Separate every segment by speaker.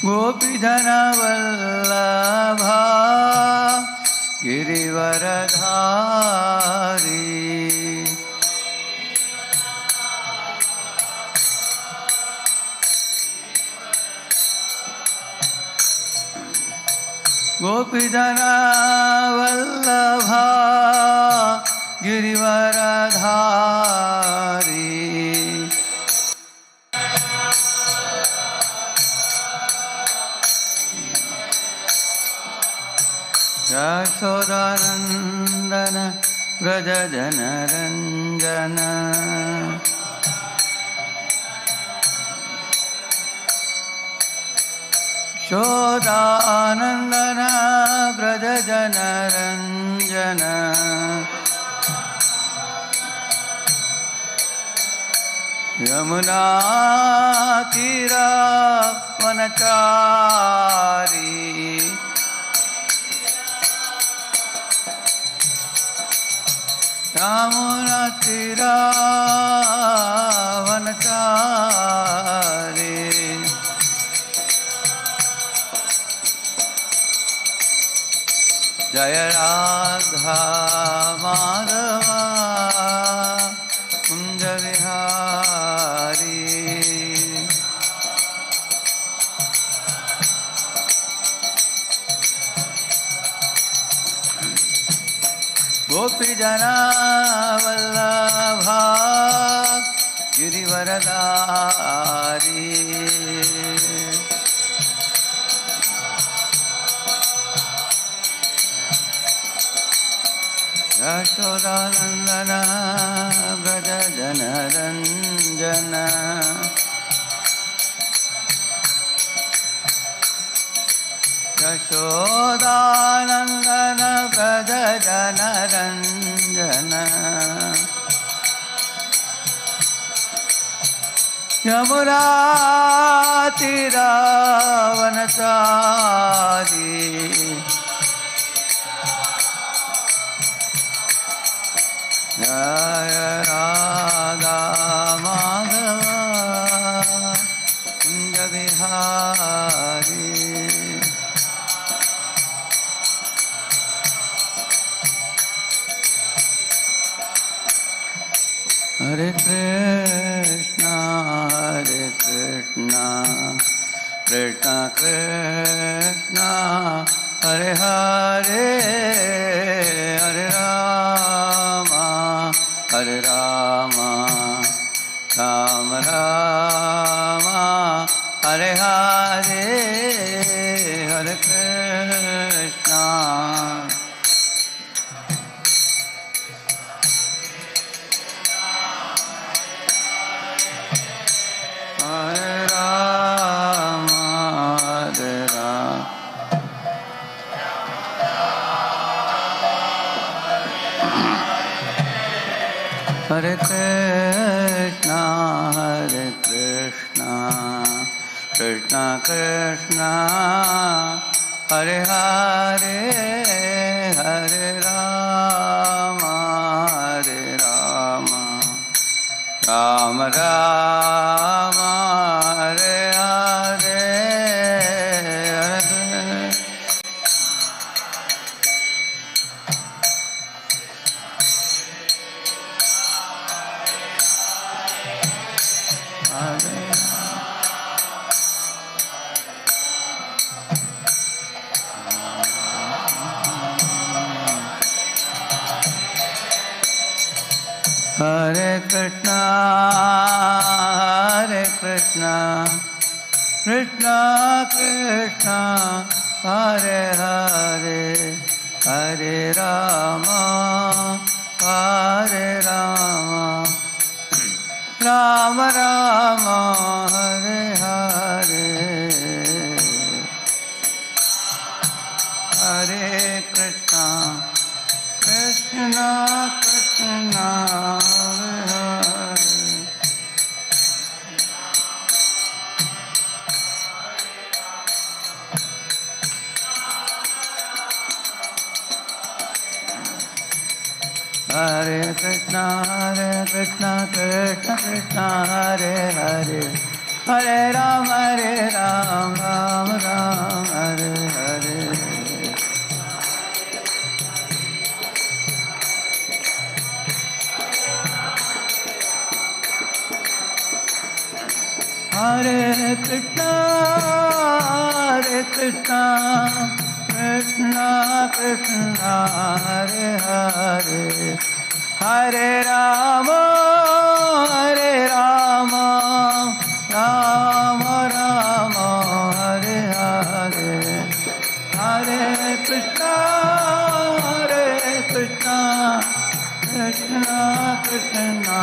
Speaker 1: गोपीजनवल्लभा गिरिवरधारी गोपीजनवल्लभा गिरिवरधारी यशोदानन्दन व्रज जनरञ्जन यशोदानन्दन व्रज जनरञ्जन यमुना तीरा वनचारी यमुना तीरा वनचारी जय राधा माधवा कुंज विहारी गोपीजना वल्लभा गिरिवरधारी यशोदानन्दन व्रज जनरञ्जन यशोदानन्दन व्रज जनरञ्जन यमुना तीरा वनचारी जय राधा माधवा कुंज विहारी हरे कृष्णा कृष्णा कृष्णा हरे हरे हरे राम राम राम हरे हरे हरे कृष्णा हरे राम हरे राम हरे Krishna Krishna Krishna Hare Hare Hare Ram Ram Ram Hare Hare Hare Krishna, Krishna Krishna, Hare Hare, Hare Rama, Rama Rama, Hare Hare, Hare Krishna, Krishna Krishna, Hare Krishna, Krishna Krishna, Hare Hare, Hare Ram, Ram Ram, Hare Hare. Hare Krishna, Krishna Krishna, Hare Hare, Hare Rama, Rama Rama, Hare Hare, Hare Krishna, Krishna Krishna.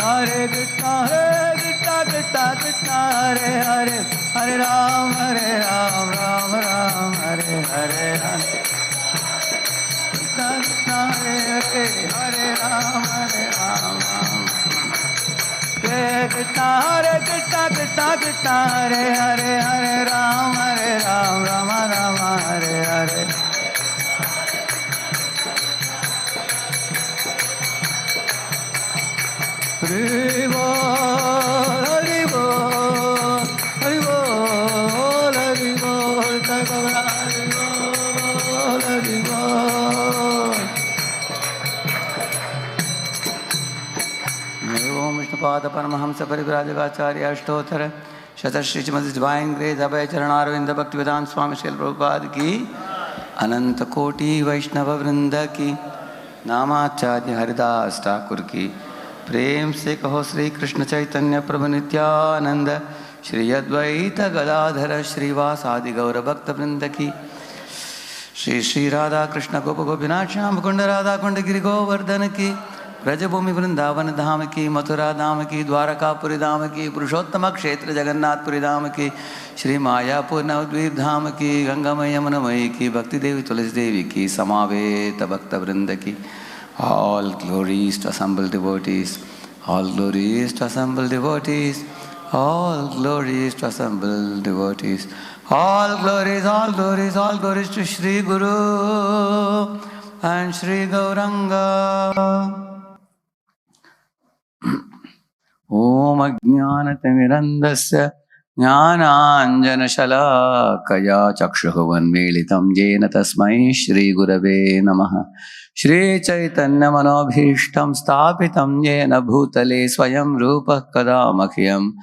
Speaker 1: Hare Krishna, Krishna Krishna, Hare Hare, Hare Ram, Ram Ram, Hare Hare. Krishna Krishna, Hare Hare, Hare Ram, Ram. Hare Krishna, Krishna Krishna, Hare Hare, Hare Ram, Ram Ram, Hare Hare. Hare Bol, Hare Bol, Hare Bol, Hare Bol, Hare Bol, Hare Bol. Om Vishnupada Paramahamsa Parivrajagacharya Ashtottara Shatashri Srimad Divine Grace Abhay Charanarvinda Bhaktivedanta Swami Srila Prabhupada ki Ananta Koti Vaishnava Vrinda ki Namacharya Haridas Thakur ki प्रेम से कहो श्री कृष्ण चैतन्य प्रभु नित्यानंद श्री अद्वैत गदाधर श्रीवासादि गौर भक्त वृंद की श्री श्री राधा कृष्ण गोप गोपीनाथ श्याम कुंड राधा कुंड गिरि गोवर्धन की ब्रजभूमि वृंदावन धाम की मथुरा धाम की द्वारकापुरी धाम की पुरुषोत्तम क्षेत्र जगन्नाथपुरी धाम की श्री मायापुर नवद्वीप धाम की गंगामय यमुनामयी की भक्ति देवी तुलसी देवी की समावेत भक्त वृंद की All glories to assembled devotees, all glories to assembled devotees, all glories to assembled devotees, all glories, all glories, all glories to Shri Guru and Shri Gauranga. Om Ajnanatimirandasya Jnananjanashalakaya Chakshuvanmilitam Jena Tasmai Shri Gurave Namaha. Shri Chaitanya Manobhishtam Stapitam Yena Bhutale Swayam Rupa Kadamakhiyam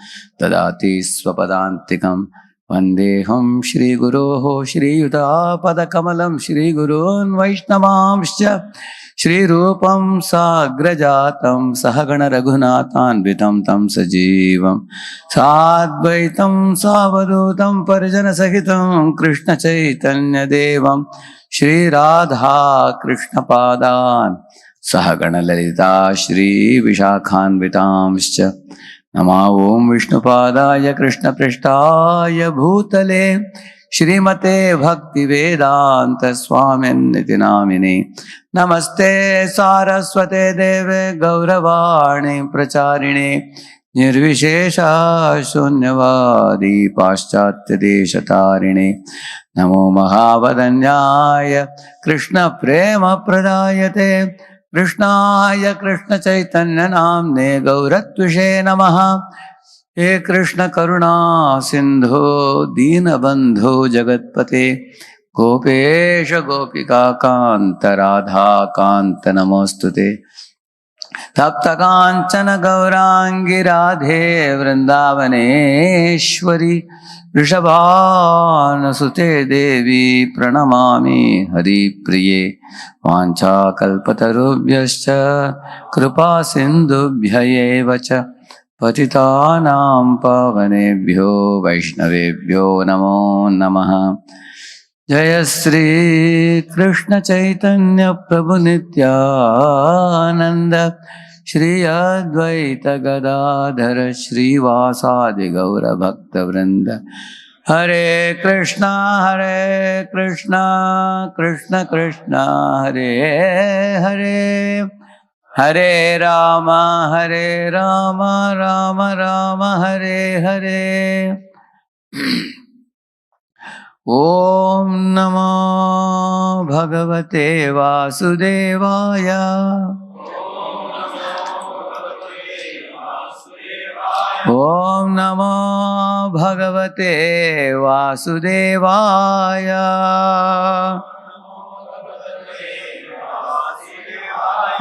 Speaker 1: Tadati Swapadantikam Vandeham Shri Guroho Shri Yuta Padakamalam Shri Gurun Vaishnavamscha Shri Rupam Sagrajatam Sahagana Raghunathanvitam Tam Sajivam Sadvaitam Savadutam Parijana Sahitam Krishna Chaitanya Devam Shri Radha Krishna Padan Sahagana Lalita Shri Vishakhanvitamscha Nama Om Vishnu Padaya Krishna Prishtaya Bhutale Shrimate Bhakti Vedanta Swamin Niti Namini Namaste Saraswate Deve Gauravani Pracharine Nirvishesha Shunyavadi Paschatya Deshatarine Namo Mahavadanyaya Krishna Prema Pradayate Krishnaya Krishna Chaitanya Namne Gauratvishe Namaha He Krishna Karuna Sindho Deenabandho Jagatpate Gopesha Gopika Kanta Radha Kanta Namostute Tapta Kanchana Gaurangi Radhe Vrindavaneshwari Rishabhana Sute Devi Pranamami Hari Priye Vancha Kalpatarubhyascha Krupa Sindhubhyayevacha Patitanam Pavanebhyo Vaishnavebhyo Namo Namaha Jaya Sri Krishna Chaitanya Prabhu Nityananda Shri Advaita Gadadhara Shri Vasadi Gaura Bhakta Vrinda Hare Krishna Krishna Krishna Hare Hare Hare Rama Rama Rama Hare Hare Om Namo Bhagavate Vasudevaya. Om Namo Bhagavate Vasudevaya.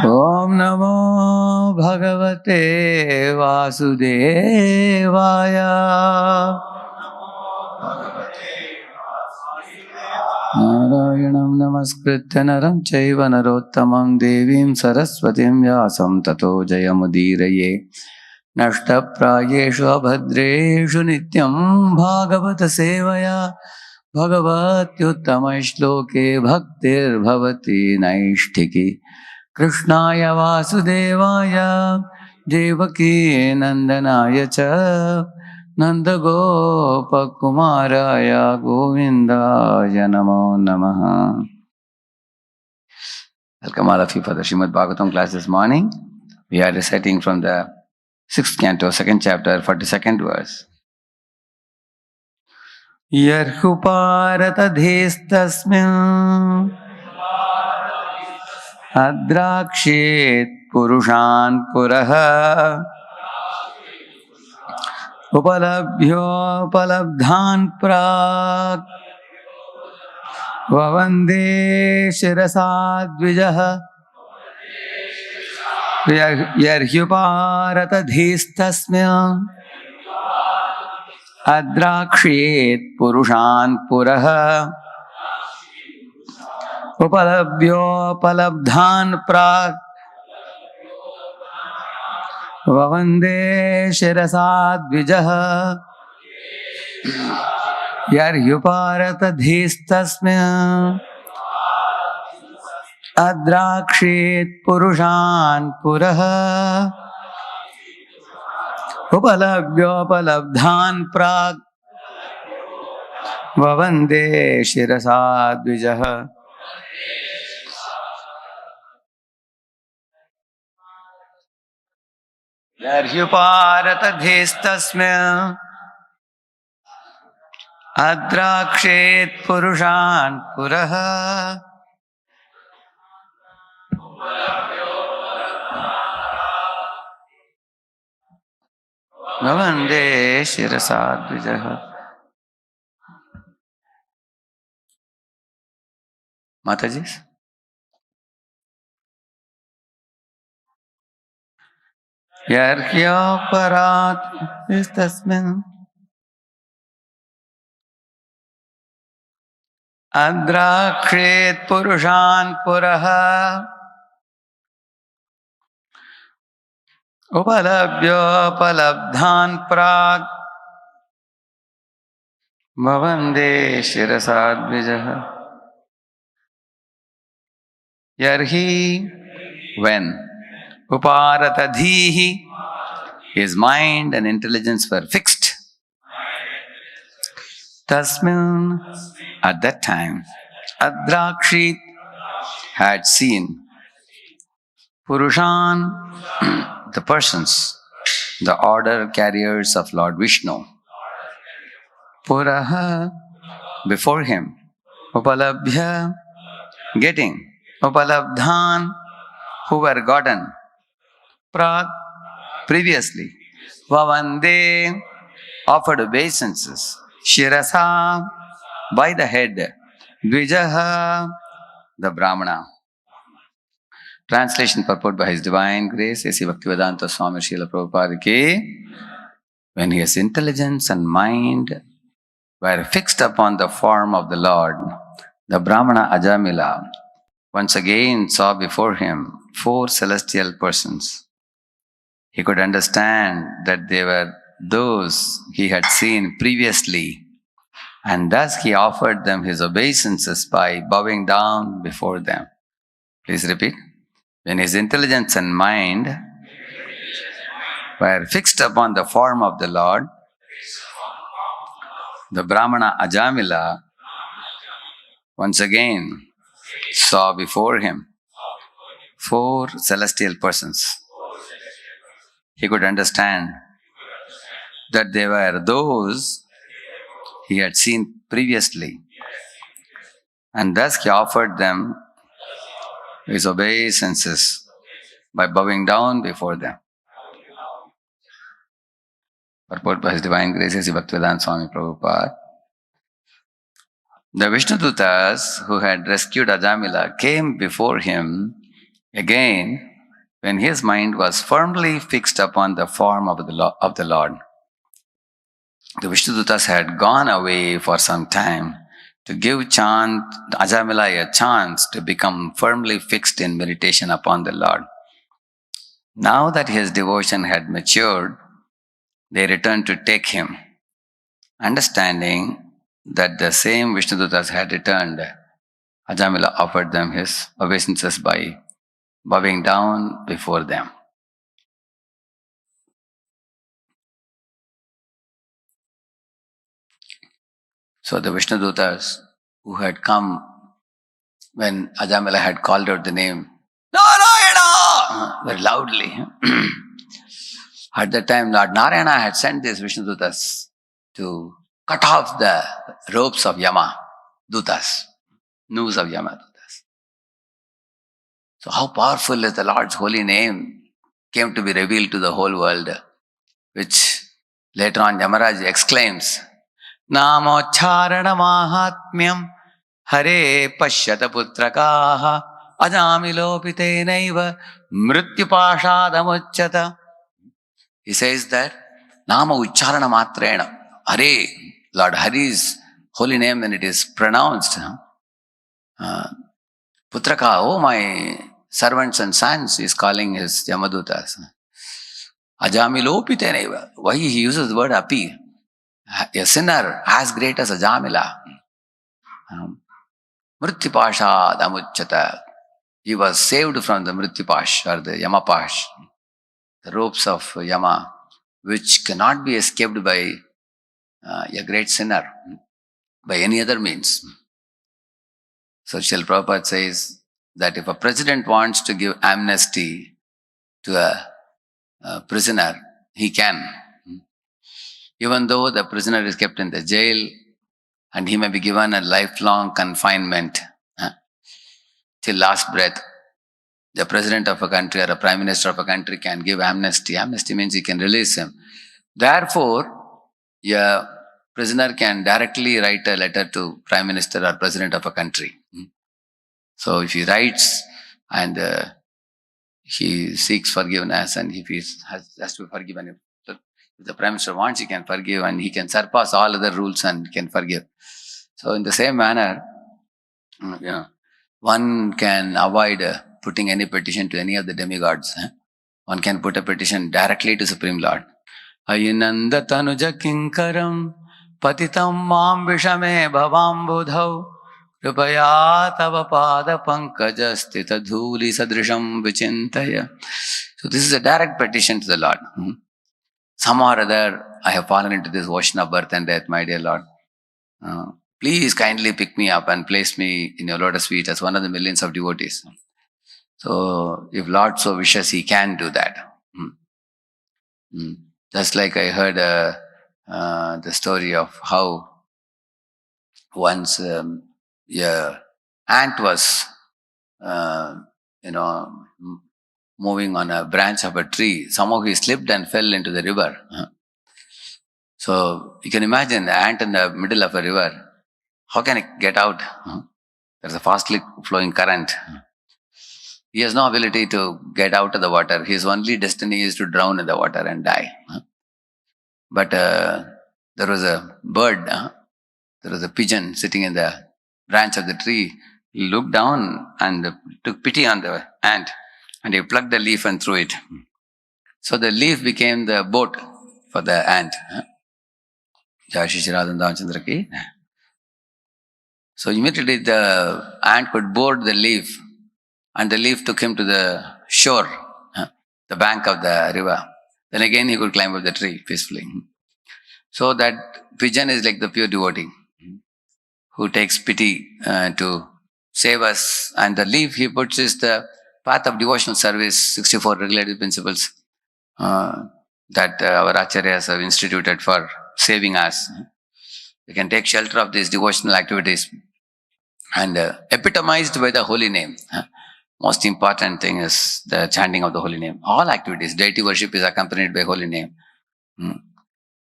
Speaker 1: Om Namo Bhagavate Vasudevaya. Narayanam namaskritya naram chaiva narottamam devim saraswatim vyasam tato jayamudiraye. Nashtaprayeshu abhadreshu nityam bhagavata sevaya. Bhagavatyuttama shloke bhaktir bhavati naishtiki. Krishnaya Vasudevaya Devaki Nandanaya cha Nandagopakumaraya Govindaya Namo Namaha. Welcome all of you for the Srimad Bhagavatam class this morning. We are reciting from the 6th canto, 2nd chapter, 42nd verse. Yarhuparatadhistasmin Adrakshet Purushan Puraha Upalabhyo Palabdhan Prak Vavande Shirasadvijaha Yarhyuparatadhistasmya Adrakshet Purushan Puraha Upalabhyo Palabdhan Prak Vavande Shirasadvijaha Yarhyuparatadhistasmya Adrakshet Purushan Puraha Upalabhyo Palabdhan Prak Vavande Shirasadvijaha. Yarhyuparatadhistasmya Adrakshet Purushan Puraha Vavande Shirasadvijaha. Mataji? Yarhyuparatadhistasmya Adrakshet Purushan Puraha Upalabhyo Palabdhan Prak Bhavande Shirasadvijaha. Yarhi, when Uparatadhihi, his mind and intelligence were fixed. Tasmin, at that time, Adrakshit had seen Purushan, the persons, the order carriers of Lord Vishnu. Puraha, before him. Upalabhya, getting. Upalabdhan, who were gotten. Prak, previously. Vavande, offered obeisances. Shirasa, by the head. Dvijaha, the Brahmana. Translation purport by His Divine Grace, A.C. Bhaktivedanta Swami Srila Prabhupada ki. When his intelligence and mind were fixed upon the form of the Lord, the Brahmana Ajamila once again saw before him 4 celestial persons. He could understand that they were those he had seen previously, and thus he offered them his obeisances by bowing down before them. Please repeat. When his intelligence and mind were fixed upon the form of the Lord, the Brahmana Ajamila once again saw before him 4 celestial persons. He could understand that they were those he had seen previously, And thus he offered them his obeisances by bowing down before them. Purport by His Divine Graces, Bhaktivedanta Swami Prabhupada. The Vishnudutas who had rescued Ajamila came before him again when his mind was firmly fixed upon the form of the Lord. The Vishnudutas had gone away for some time to give Ajamila a chance to become firmly fixed in meditation upon the Lord. Now that his devotion had matured, they returned to take him. Understanding that the same Vishnudutas had returned, Ajamila offered them his obeisances by bowing down before them. So the Vishnudutas who had come when Ajamila had called out the name Narayana very loudly. At that time, Lord Narayana had sent these Vishnudutas to cut off the ropes of Yama Dutas, noose of Yama Dutas. So how powerful is the Lord's holy name came to be revealed to the whole world, which later on Yamaraj exclaims, Namocharana Mahatmyam Hare Pashyata Putrakaha Ajamilopitenaiva Mrityupashadamuchyata. He says that Nama Ucharana Matrena Hare, Lord Hari's holy name, when it is pronounced, Putraka, oh my servants and sons, he is calling his Yamadutas. Ajamilopitenaiva. Why he uses the word api? A sinner as great as Ajamila. Mrityupasha damuchyata. He was saved from the Mrityupash or the Yamapash, the ropes of Yama, which cannot be escaped by a great sinner by any other means. So Srila Prabhupada says that if a president wants to give amnesty to a prisoner, he can. Even though the prisoner is kept in the jail and he may be given a lifelong confinement till last breath, the president of a country or a prime minister of a country can give amnesty. Amnesty means he can release him. Therefore, a prisoner can directly write a letter to prime minister or president of a country. So if he writes and he seeks forgiveness, and if he has to be forgiven, if the prime minister wants, he can forgive, and he can surpass all other rules and can forgive. So in the same manner, one can avoid putting any petition to any of the demigods. One can put a petition directly to Supreme Lord. Ayinanda tanuja kinkaram patitam mam vishame bhavam budhau kripaya tava pada pankaja stita dhuli sadrisham vichintaya. So this is a direct petition to the Lord. Somehow or other, I have fallen into this ocean of birth and death, my dear Lord. Please kindly pick me up and place me in your lotus feet as one of the millions of devotees. So, if Lord so wishes, he can do that. Just like I heard the story of how once a ant was, moving on a branch of a tree. Somehow he slipped and fell into the river. So, you can imagine the ant in the middle of a river. How can it get out? There's a fastly flowing current. He has no ability to get out of the water. His only destiny is to drown in the water and die. But there was a bird, there was a pigeon sitting in the branch of the tree. He looked down and took pity on the ant, and he plucked the leaf and threw it. So the leaf became the boat for the ant. Jai Shri Radha Chandra ki. So immediately the ant could board the leaf, and the leaf took him to the shore, the bank of the river. Then again he could climb up the tree peacefully. So that pigeon is like the pure devotee who takes pity to save us. And the leaf he puts is the path of devotional service, 64 regulative principles that our acharyas have instituted for saving us. We can take shelter of these devotional activities. and epitomized by the holy name. Most important thing is the chanting of the holy name. All activities, deity worship is accompanied by holy name.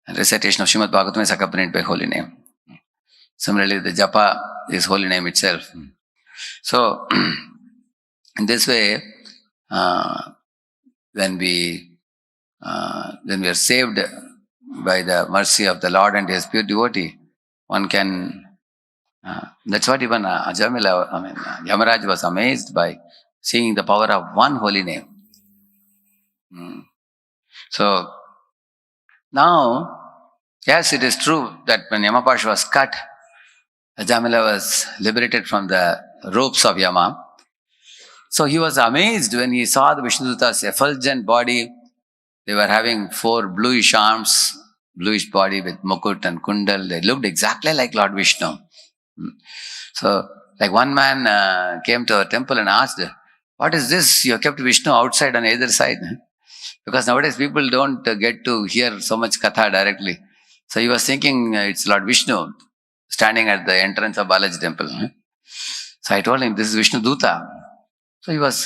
Speaker 1: Recitation of Srimad Bhagavatam is accompanied by holy name. Similarly, the japa is holy name itself. So, in this way, when we are saved by the mercy of the Lord and His pure devotee, one can. That's what even Yamaraj was amazed by seeing the power of one holy name. So now, yes, it is true that when Yamapash was cut, Ajamila was liberated from the ropes of Yama. So he was amazed when he saw the Vishnuduta's effulgent body. They were having 4 bluish arms, bluish body with mukut and kundal. They looked exactly like Lord Vishnu. So, like one man came to a temple and asked, "What is this? You have kept Vishnu outside on either side." Because nowadays people don't get to hear so much katha directly. So he was thinking it's Lord Vishnu standing at the entrance of Balaji temple. So I told him, "This is Vishnu Duta." So he was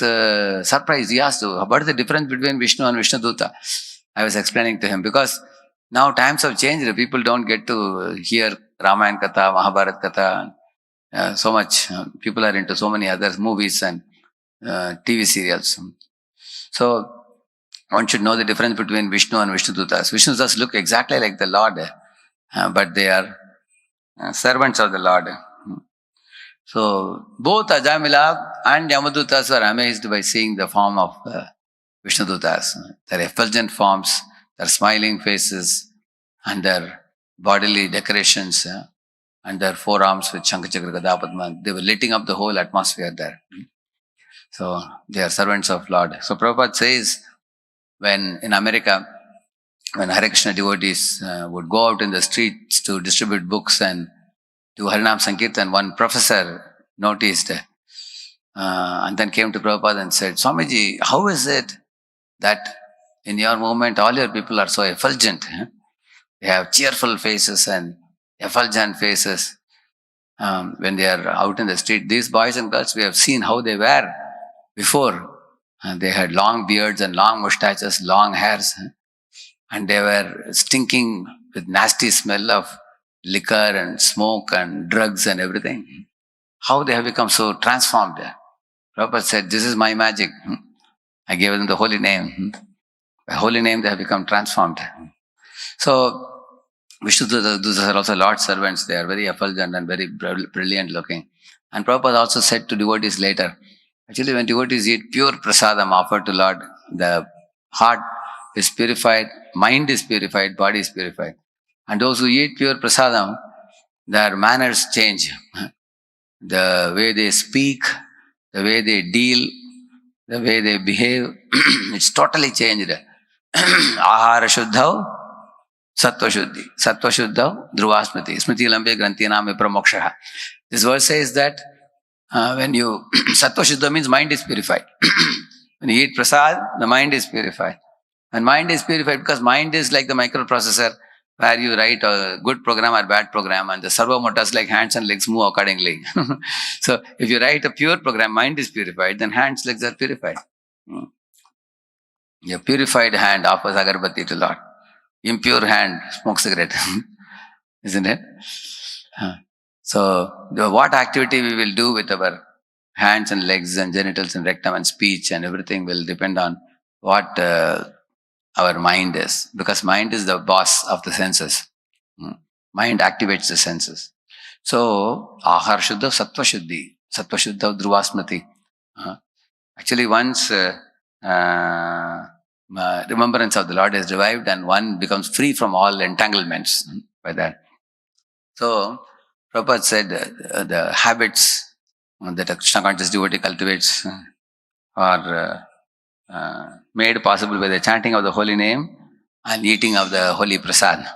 Speaker 1: surprised. He asked, "What is the difference between Vishnu and Vishnu Duta?" I was explaining to him, because now times have changed. People don't get to hear Ramayana Katha, Mahabharat Katha. So much. People are into so many other movies and TV serials. So one should know the difference between Vishnu and Vishnu Dutas. Vishnu Dutas look exactly like the Lord, but they are servants of the Lord. So both Ajamila and Yamadutas were amazed by seeing the form of Vishnu Dutas. Their effulgent forms, their smiling faces, and their bodily decorations, and their forearms with Shankachakra Gada Padma. They were lighting up the whole atmosphere there. So they are servants of Lord. So Prabhupada says, when in America, when HareKrishna devotees would go out in the streets to distribute books and do Harinam Sankirtan, one professor noticed and then came to Prabhupada and said, "Swamiji, how is it that in your movement all your people are so effulgent? They have cheerful faces and effulgent faces when they are out in the street. These boys and girls, we have seen how they were before. They had long beards and long mustaches, long hairs, and they were stinking with nasty smell of liquor and smoke and drugs and everything. How they have become so transformed." Prabhupada said, "This is my magic. I gave them the holy name. By holy name they have become transformed." So Vishnu Dutas are also Lord's servants. They are very effulgent and very brilliant looking. And Prabhupada also said to devotees later, actually when devotees eat pure prasadam offered to Lord, the heart is purified, mind is purified, body is purified. And those who eat pure prasadam, their manners change. The way they speak, the way they deal, the way they behave, it's totally changed. Ahara shuddhau, sattva shuddhi. Sattva shuddhau, dhruva smriti. Smriti lambe grantinam vipramokshaha. This verse says that when you, sattva shuddha means mind is purified. When you eat prasad, the mind is purified. And mind is purified because mind is like the microprocessor where you write a good program or bad program, and the servo motors like hands and legs move accordingly. So if you write a pure program, mind is purified, then hands, legs are purified. Your purified hand offers agarbatti to Lord. Impure hand smokes cigarette. Isn't it? So what activity we will do with our hands and legs and genitals and rectum and speech and everything will depend on what our mind is, because mind is the boss of the senses. Mind activates the senses. So, ahar shuddha, sattva shuddhi. Sattva shuddha, dhruva smriti. Actually, once remembrance of the Lord is revived and one becomes free from all entanglements by that. So, Prabhupada said the habits that a Krishna conscious devotee cultivates are made possible by the chanting of the holy name and eating of the holy prasad.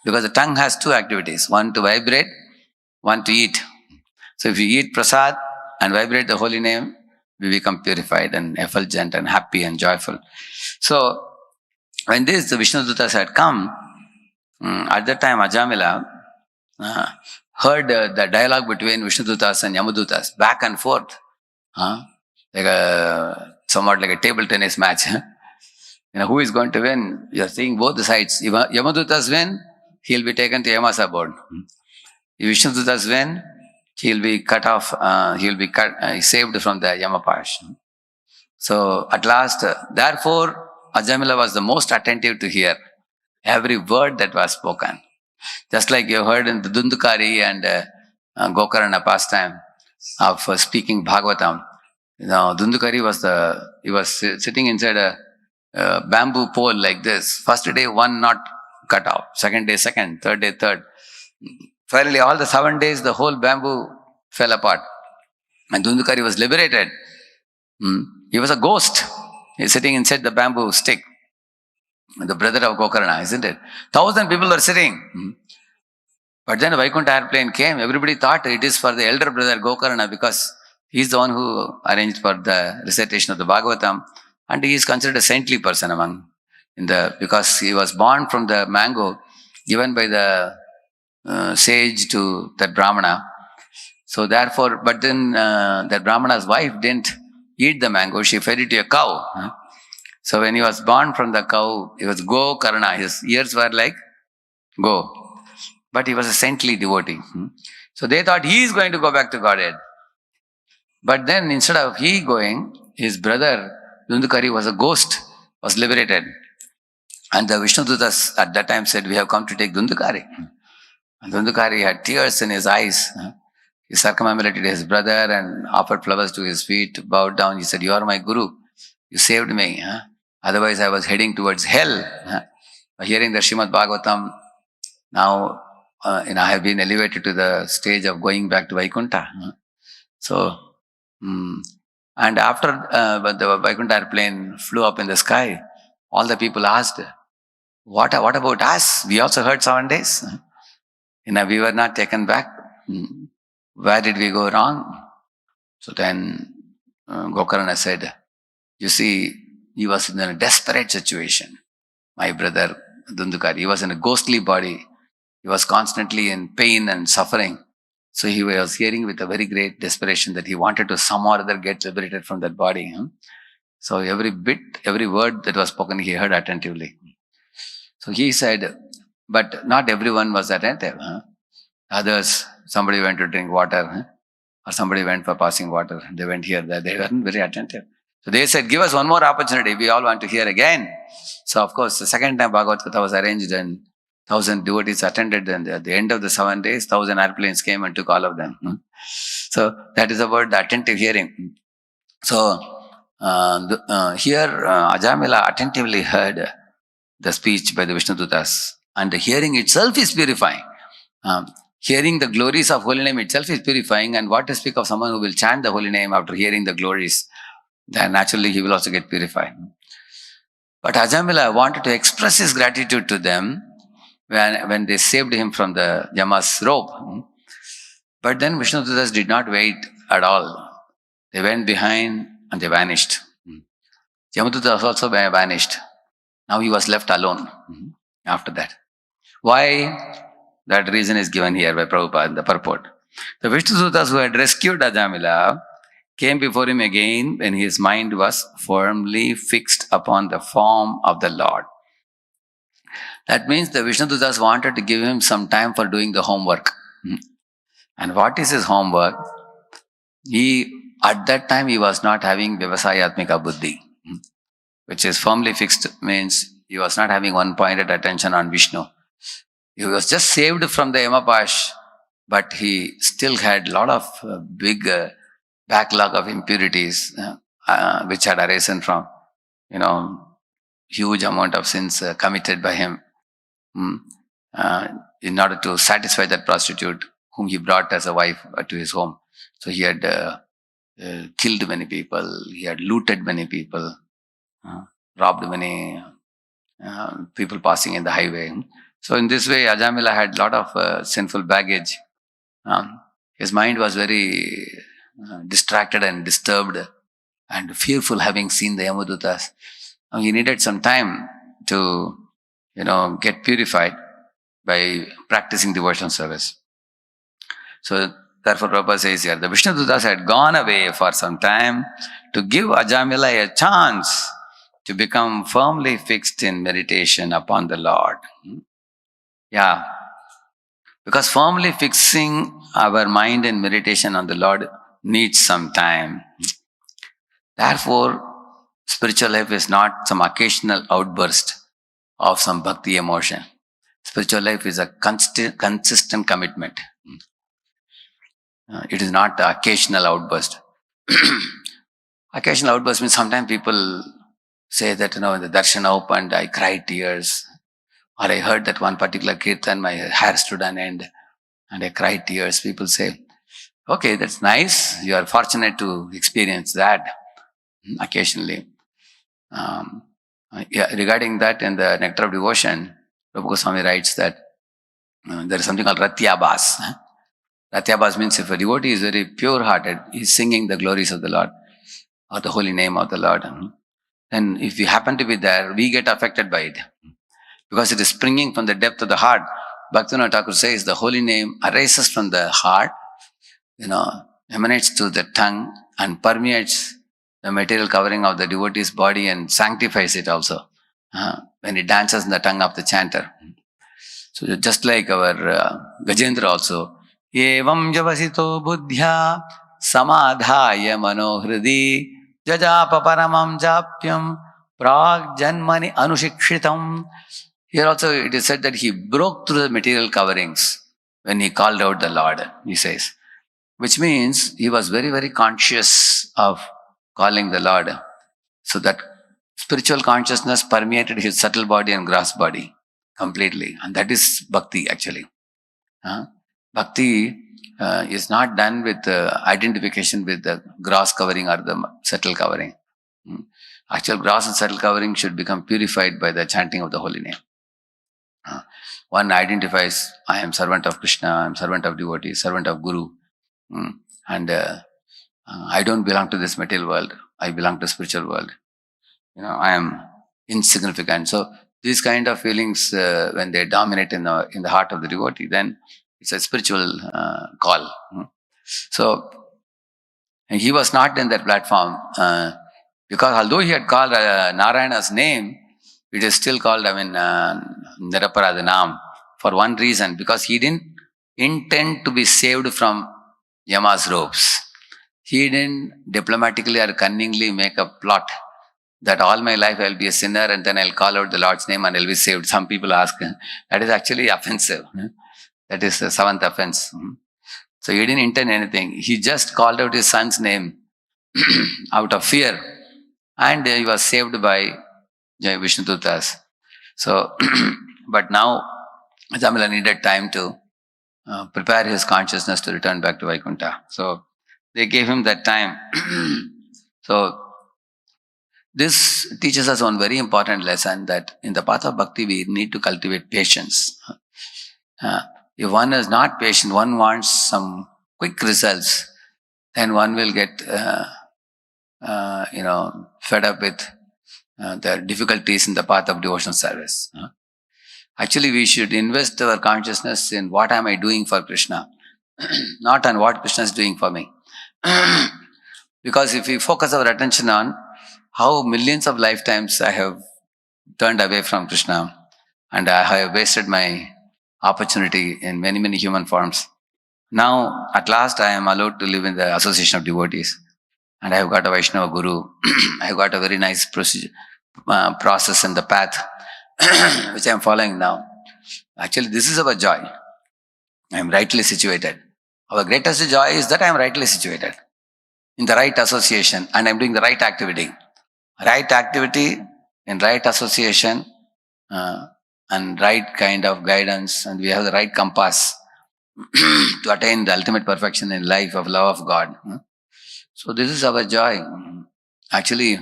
Speaker 1: Because the tongue has 2 activities, one to vibrate, one to eat. So if you eat prasad and vibrate the holy name, we become purified and effulgent and happy and joyful. So when the Vishnu Dutas had come, at that time Ajamila heard the dialogue between Vishnudutas and Yamadutas, back and forth. Somewhat like a table tennis match. Who is going to win? You are seeing both the sides. If Yamadutas win, he will be taken to Yamasa board. If Vishnudutas win, he will be cut off, he will be saved from the Yamapash. So at last, therefore, Ajamila was the most attentive to hear every word that was spoken. Just like you heard in the Dundukari and Gokarna pastime of speaking Bhagavatam. Dundukari was sitting inside a bamboo pole like this. First day, one knot cut off. Second day, second. Third day, third. Finally, all the 7 days, the whole bamboo fell apart. And Dundukari was liberated. He was a ghost. He's sitting inside the bamboo stick. The brother of Gokarna, isn't it? 1,000 people were sitting. But then a Vaikuntha airplane came. Everybody thought it is for the elder brother Gokarna because he's the one who arranged for the recitation of the Bhagavatam. And he is considered a saintly person because he was born from the mango given by the sage to that Brahmana. So therefore, but then that Brahmana's wife didn't eat the mango. She fed it to a cow. So when he was born from the cow, he was Gokarna. His ears were like go. But he was a saintly devotee. So they thought he is going to go back to Godhead. But then instead of he going, his brother Dundukari was a ghost, was liberated. And the Vishnudutas at that time said, we have come to take Dundukari. And Dundukari had tears in his eyes. He circumambulated his brother and offered flowers to his feet, bowed down. He said, you are my guru. You saved me. Otherwise I was heading towards hell. Hearing the Srimad Bhagavatam, now I have been elevated to the stage of going back to Vaikuntha. So, and after the Vaikuntha airplane flew up in the sky, all the people asked, what about us? We also heard 7 days. We were not taken back. Where did we go wrong? So then Gokarna said, you see, he was in a desperate situation. My brother Dundukari, he was in a ghostly body. He was constantly in pain and suffering. So he was hearing with a very great desperation that he wanted to somehow or other get liberated from that body. So every word that was spoken, he heard attentively. So he said, but not everyone was attentive. Others, somebody went to drink water, or somebody went for passing water. They went here, there. They weren't very attentive. So they said, give us one more opportunity. We all want to hear again. So of course, the second time Bhagavad Gita was arranged and 1,000 devotees attended, and at the end of the 7 days, 1,000 airplanes came and took all of them. So that is about the attentive hearing. So here Ajamila attentively heard the speech by the Vishnudutas, and the hearing itself is purifying. Hearing the glories of holy name itself is purifying, and what to speak of someone who will chant the holy name after hearing the glories, then naturally he will also get purified. But Ajamila wanted to express his gratitude to them when they saved him from the Yama's rope. But then Vishnudutas did not wait at all. They went behind and they vanished. Yamadutas also vanished. Now he was left alone after that. Why? That reason is given here by Prabhupada in the purport. The Vishnudutas who had rescued Ajamila came before him again when his mind was firmly fixed upon the form of the Lord. That means the Vishnudutas wanted to give him some time for doing the homework. And what is his homework? At that time, he was not having Vyavasayatmika Buddhi, which is firmly fixed, means he was not having one-pointed attention on Vishnu. He was just saved from the Yamapash, but he still had a lot of big backlog of impurities which had arisen from, huge amount of sins committed by him in order to satisfy that prostitute whom he brought as a wife to his home. So he had killed many people, he had looted many people, robbed many people passing in the highway. So in this way, Ajamila had a lot of sinful baggage. His mind was very distracted and disturbed and fearful, having seen the Yamadutas. He needed some time to, get purified by practicing devotional service. So therefore Prabhupada says here, the Vishnu Dutas had gone away for some time to give Ajamila a chance to become firmly fixed in meditation upon the Lord. Yeah. Because firmly fixing our mind in meditation on the Lord needs some time. Therefore, spiritual life is not some occasional outburst of some bhakti emotion. Spiritual life is a consistent commitment. It is not the occasional outburst. Occasional outburst means sometimes people say that, when the Darshan opened, I cried tears. Or I heard that one particular kirtan, my hair stood on end and I cried tears. People say, okay, that's nice. You are fortunate to experience that occasionally. Regarding that, in the Nectar of Devotion, Prabhu Goswami writes that there is something called Ratyabhas. Ratyabhas means if a devotee is very pure-hearted, he is singing the glories of the Lord or the holy name of the Lord. Then if we happen to be there, we get affected by it. Because it is springing from the depth of the heart. Bhaktivinoda Thakur says the holy name arises from the heart, emanates to the tongue and permeates the material covering of the devotee's body and sanctifies it also when it dances in the tongue of the chanter. So just like our Gajendra also, evam javasito buddhya samadhaya manohridi jajapa paramam japyam prag janmani anusikshitam. Here also it is said that he broke through the material coverings when he called out the Lord, he says. Which means he was very, very conscious of calling the Lord. So that spiritual consciousness permeated his subtle body and gross body completely. And that is bhakti actually. Bhakti is not done with identification with the gross covering or the subtle covering. Actual gross and subtle covering should become purified by the chanting of the holy name. One identifies, I am servant of Krishna, I am servant of devotee, servant of Guru. And I don't belong to this material world. I belong to spiritual world. I am insignificant. So these kind of feelings, when they dominate in the heart of the devotee, then it's a spiritual call. So he was not in that platform because although he had called Narayana's name, it is still called, Niraparadhanam, for one reason, because he didn't intend to be saved from Yama's ropes. He didn't diplomatically or cunningly make a plot that all my life I'll be a sinner and then I'll call out the Lord's name and I'll be saved. Some people ask, that is actually offensive. That is the seventh offense. So he didn't intend anything. He just called out his son's name out of fear and he was saved by Vishnu Dutas. So, but now Jamila needed time to prepare his consciousness to return back to Vaikuntha. So they gave him that time. So this teaches us one very important lesson, that in the path of bhakti we need to cultivate patience. If one is not patient, one wants some quick results, then one will get fed up with the difficulties in the path of devotional service. Actually, we should invest our consciousness in what am I doing for Krishna, not on what Krishna is doing for me. Because if we focus our attention on how millions of lifetimes I have turned away from Krishna and I have wasted my opportunity in many, many human forms. Now, at last, I am allowed to live in the association of devotees. And I have got a Vaishnava Guru. I have got a very nice process in the path, which I am following now. Actually, this is our joy. I am rightly situated. Our greatest joy is that I am rightly situated in the right association and I am doing the right activity. Right activity in right association and right kind of guidance, and we have the right compass to attain the ultimate perfection in life of love of God. So this is our joy. Actually,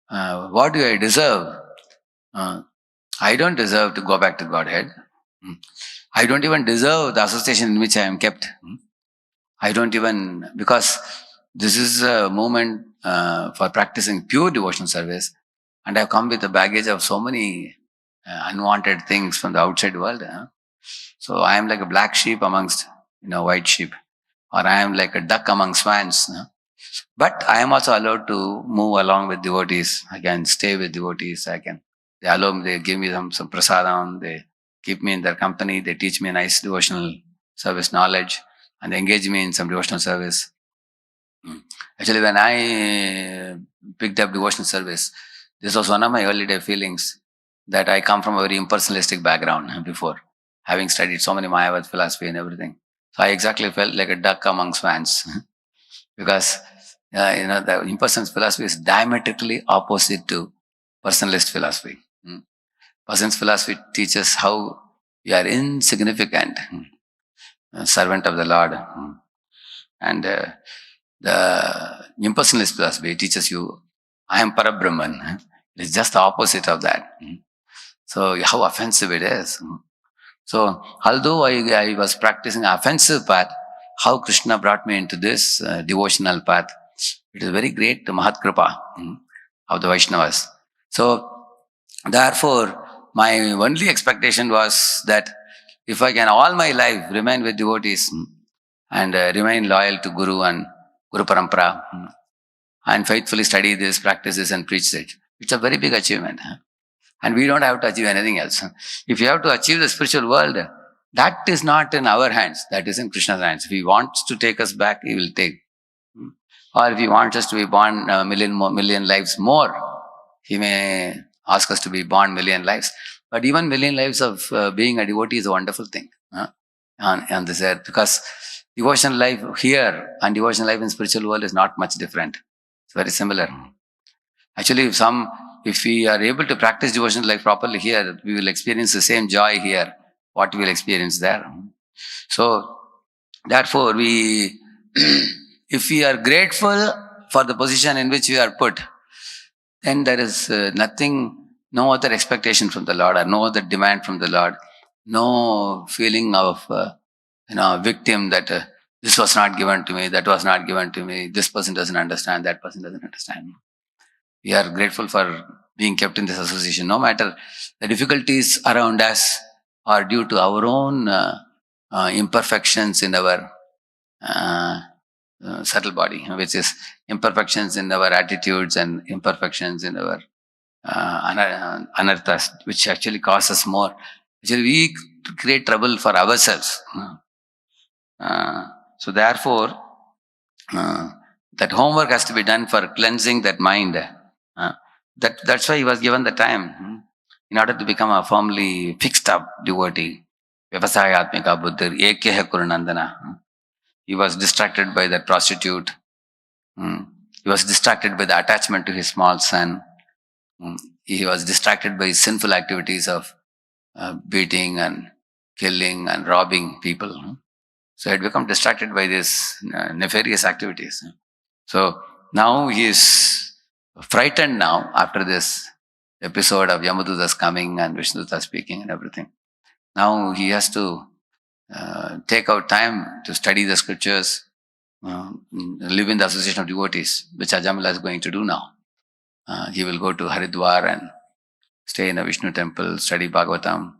Speaker 1: what do I deserve? I don't deserve to go back to Godhead. I don't even deserve the association in which I am kept. I don't even, because this is a moment for practicing pure devotional service, and I have come with a baggage of so many unwanted things from the outside world. So I am like a black sheep amongst white sheep. or I am like a duck among swans. But I am also allowed to move along with devotees. I can stay with devotees. They allow me, they give me some prasadam, they keep me in their company, they teach me a nice devotional service knowledge, and they engage me in some devotional service. Actually, when I picked up devotional service, this was one of my early day feelings, that I come from a very impersonalistic background before, having studied so many Mayavad philosophy and everything. So I exactly felt like a duck among swans because the impersonalist philosophy is diametrically opposite to personalist philosophy. Personalist philosophy teaches how you are insignificant, servant of the Lord, and the impersonalist philosophy teaches you, I am Parabrahman. It's just the opposite of that. So how offensive it is. So although I was practicing offensive path, how Krishna brought me into this devotional path, it is very great Mahat Kripa of the Vaishnavas. So therefore, my only expectation was that if I can all my life remain with devotees and remain loyal to Guru and Guru Parampara and faithfully study this, practice this and preach it, it's a very big achievement. And we don't have to achieve anything else. If you have to achieve the spiritual world, that is not in our hands. That is in Krishna's hands. If he wants to take us back, he will take. Or if he wants us to be born a million lives more, he may ask us to be born million lives. But even million lives of being a devotee is a wonderful thing on this earth. Because devotional life here and devotional life in spiritual world is not much different. It's very similar. Actually, if we are able to practice devotional life properly here, we will experience the same joy here, what we will experience there. So, therefore, if we are grateful for the position in which we are put, then there is no other expectation from the Lord, or no other demand from the Lord, no feeling of victim that this was not given to me, that was not given to me, this person doesn't understand, that person doesn't understand. We are grateful for being kept in this association, no matter the difficulties around us are due to our own imperfections in our subtle body, which is imperfections in our attitudes and imperfections in our anarthas, which actually cause us more. Actually, we create trouble for ourselves. So therefore, that homework has to be done for cleansing that mind. That's why he was given the time in order to become a firmly fixed up devotee. Vyavasayatmika buddhir ekya kurunandana. He was distracted by that prostitute. He was distracted by the attachment to his small son. He was distracted by sinful activities of beating and killing and robbing people. So he had become distracted by these nefarious activities. So now he is frightened now after this episode of Yamaduta's coming and Vishnuduta speaking and everything. Now he has to take out time to study the scriptures, live in the association of devotees, which Ajamila is going to do now. He will go to Haridwar and stay in a Vishnu temple, study Bhagavatam,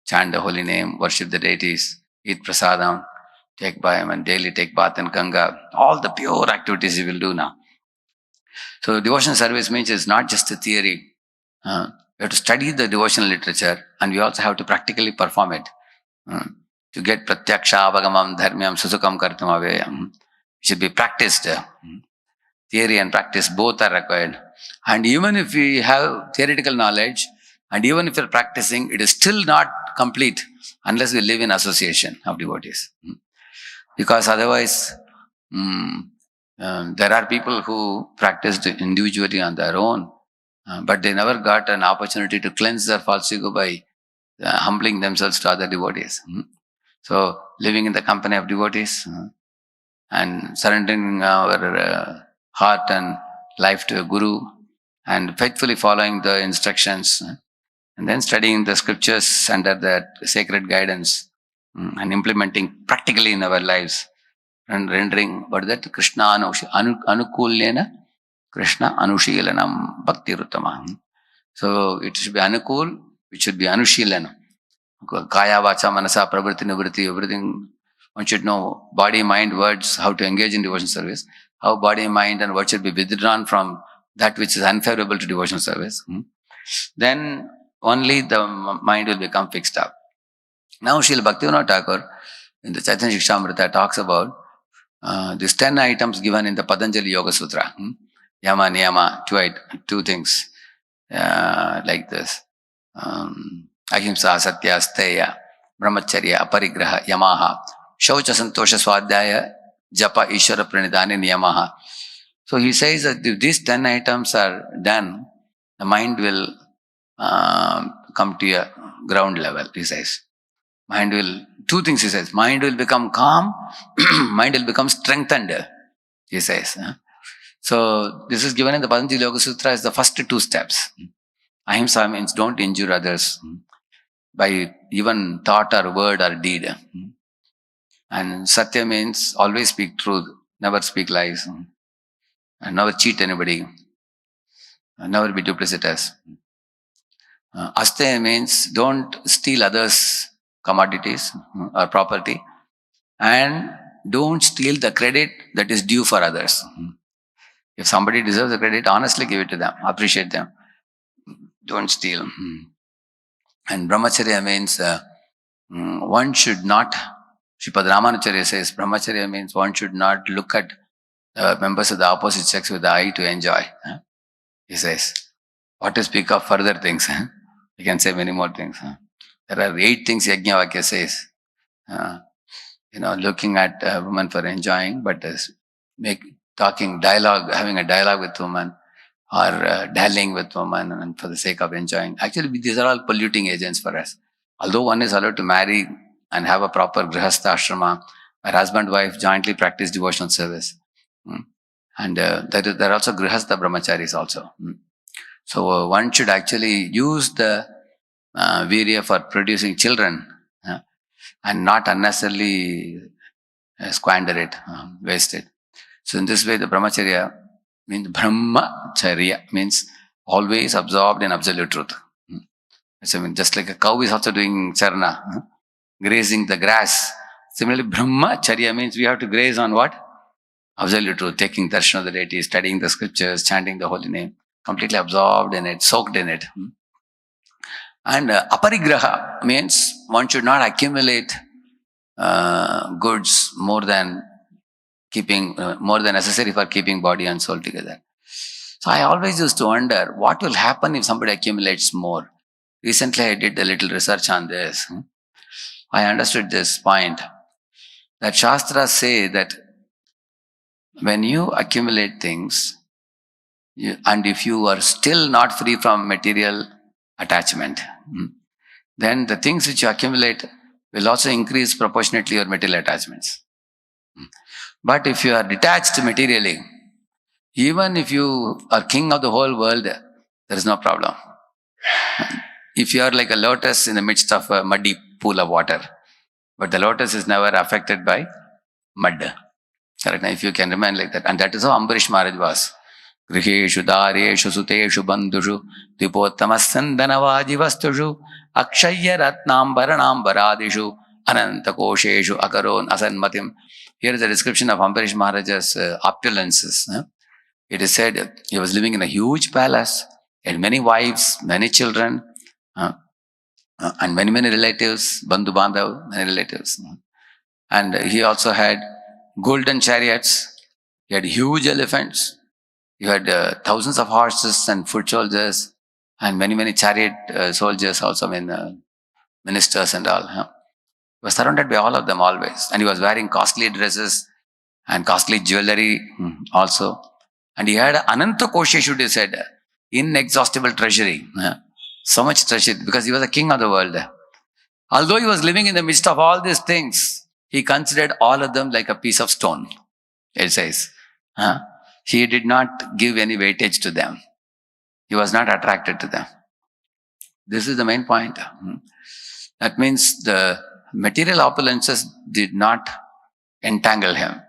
Speaker 1: chant the holy name, worship the deities, eat prasadam, take bayam and daily take bath in Ganga. All the pure activities he will do now. So devotional service means it's not just a theory. We have to study the devotional literature and we also have to practically perform it. To get pratyaksha avagamam dharmyam susukam kartum aveyam. It should be practiced. Theory and practice both are required. And even if we have theoretical knowledge and even if we're practicing, it is still not complete unless we live in association of devotees. Because otherwise, there are people who practiced individually on their own, but they never got an opportunity to cleanse their false ego by humbling themselves to other devotees. So, living in the company of devotees and surrendering our heart and life to a guru and faithfully following the instructions and then studying the scriptures under that sacred guidance and implementing practically in our lives and rendering what is that Krishna anukulyena Krishna anushilanam bhakti ruttama. So it should be anukul, it should be anushilanam. Kaya vacha manasa pravritti nivritti, everything One should know body, mind, words, how to engage in devotional service, how body, mind and words should be withdrawn from that which is unfavorable to devotional service. Then only the mind will become fixed up. Now Srila Bhaktivinoda Thakur in the Chaitanya Shikshamrita talks about these 10 items given in the Patanjali Yoga Sutra. Yama, Niyama, two things like this. Ahimsa, Satya, Steya, Brahmacharya, Aparigraha, Yamaha, Shaucha, Santosha, Swadhyaya, Japa, Ishvara, Pranidhani, Niyamaha. So he says that if these 10 items are done, the mind will come to a ground level, he says. Two things he says. Mind will become calm, mind will become strengthened, he says. So this is given in the Patanjali Yoga Sutra as the first two steps. Ahimsa means don't injure others by even thought or word or deed. And Satya means always speak truth, never speak lies, and never cheat anybody, and never be duplicitous. Asteya means don't steal others' commodities or property, and don't steal the credit that is due for others. If somebody deserves the credit, honestly give it to them, appreciate them. Don't steal. And Brahmacharya means one should not, Sripad Ramanacharya says, Brahmacharya means one should not look at members of the opposite sex with the eye to enjoy. He says, what to speak of further things? You can say many more things. There are 8 things Yajñavakya says. Looking at a woman for enjoying, but having a dialogue with woman, or dallying with woman and for the sake of enjoying. Actually, these are all polluting agents for us. Although one is allowed to marry and have a proper grihastha ashrama, where husband and wife jointly practice devotional service. And there are also grihastha brahmacharis also. So one should actually use the virya for producing children and not unnecessarily squander it, waste it. So in this way, the brahmacharya means brahmacharya means always absorbed in absolute truth. So just like a cow is also doing charna, grazing the grass. Similarly, brahmacharya means we have to graze on what? Absolute truth, taking darshan of the deity, studying the scriptures, chanting the holy name, completely absorbed in it, soaked in it. And aparigraha means one should not accumulate goods more than necessary for keeping body and soul together. So I always used to wonder what will happen if somebody accumulates more. Recently I did a little research on this. I understood this point, that Shastras say that when you accumulate things, and if you are still not free from material attachment, then the things which you accumulate will also increase proportionately your material attachments. But if you are detached materially, even if you are king of the whole world, there is no problem. If you are like a lotus in the midst of a muddy pool of water, but the lotus is never affected by mud. Correct? If you can remain like that. And that is how Ambarish Maharaj was. Griheshu dareshu suteshu bandhushu dipottamassandhanavajivastushu akshaya ratnambaranam baradishu anantakosheshu akaron asanmatim. Here is a description of Ambarish Maharaj's opulences. It is said he was living in a huge palace, had many wives, many children, and many relatives, bandhu bandhav, many relatives. And he also had golden chariots, he had huge elephants, he had thousands of horses and foot soldiers, and many chariot soldiers also, ministers and all. He was surrounded by all of them always. And he was wearing costly dresses and costly jewelry also. And he had Ananta Kosheshu, he said, inexhaustible treasury. So much treasure, because he was the king of the world. Although he was living in the midst of all these things, he considered all of them like a piece of stone, it says. He did not give any weightage to them. He was not attracted to them. This is the main point. That means the material opulences did not entangle him.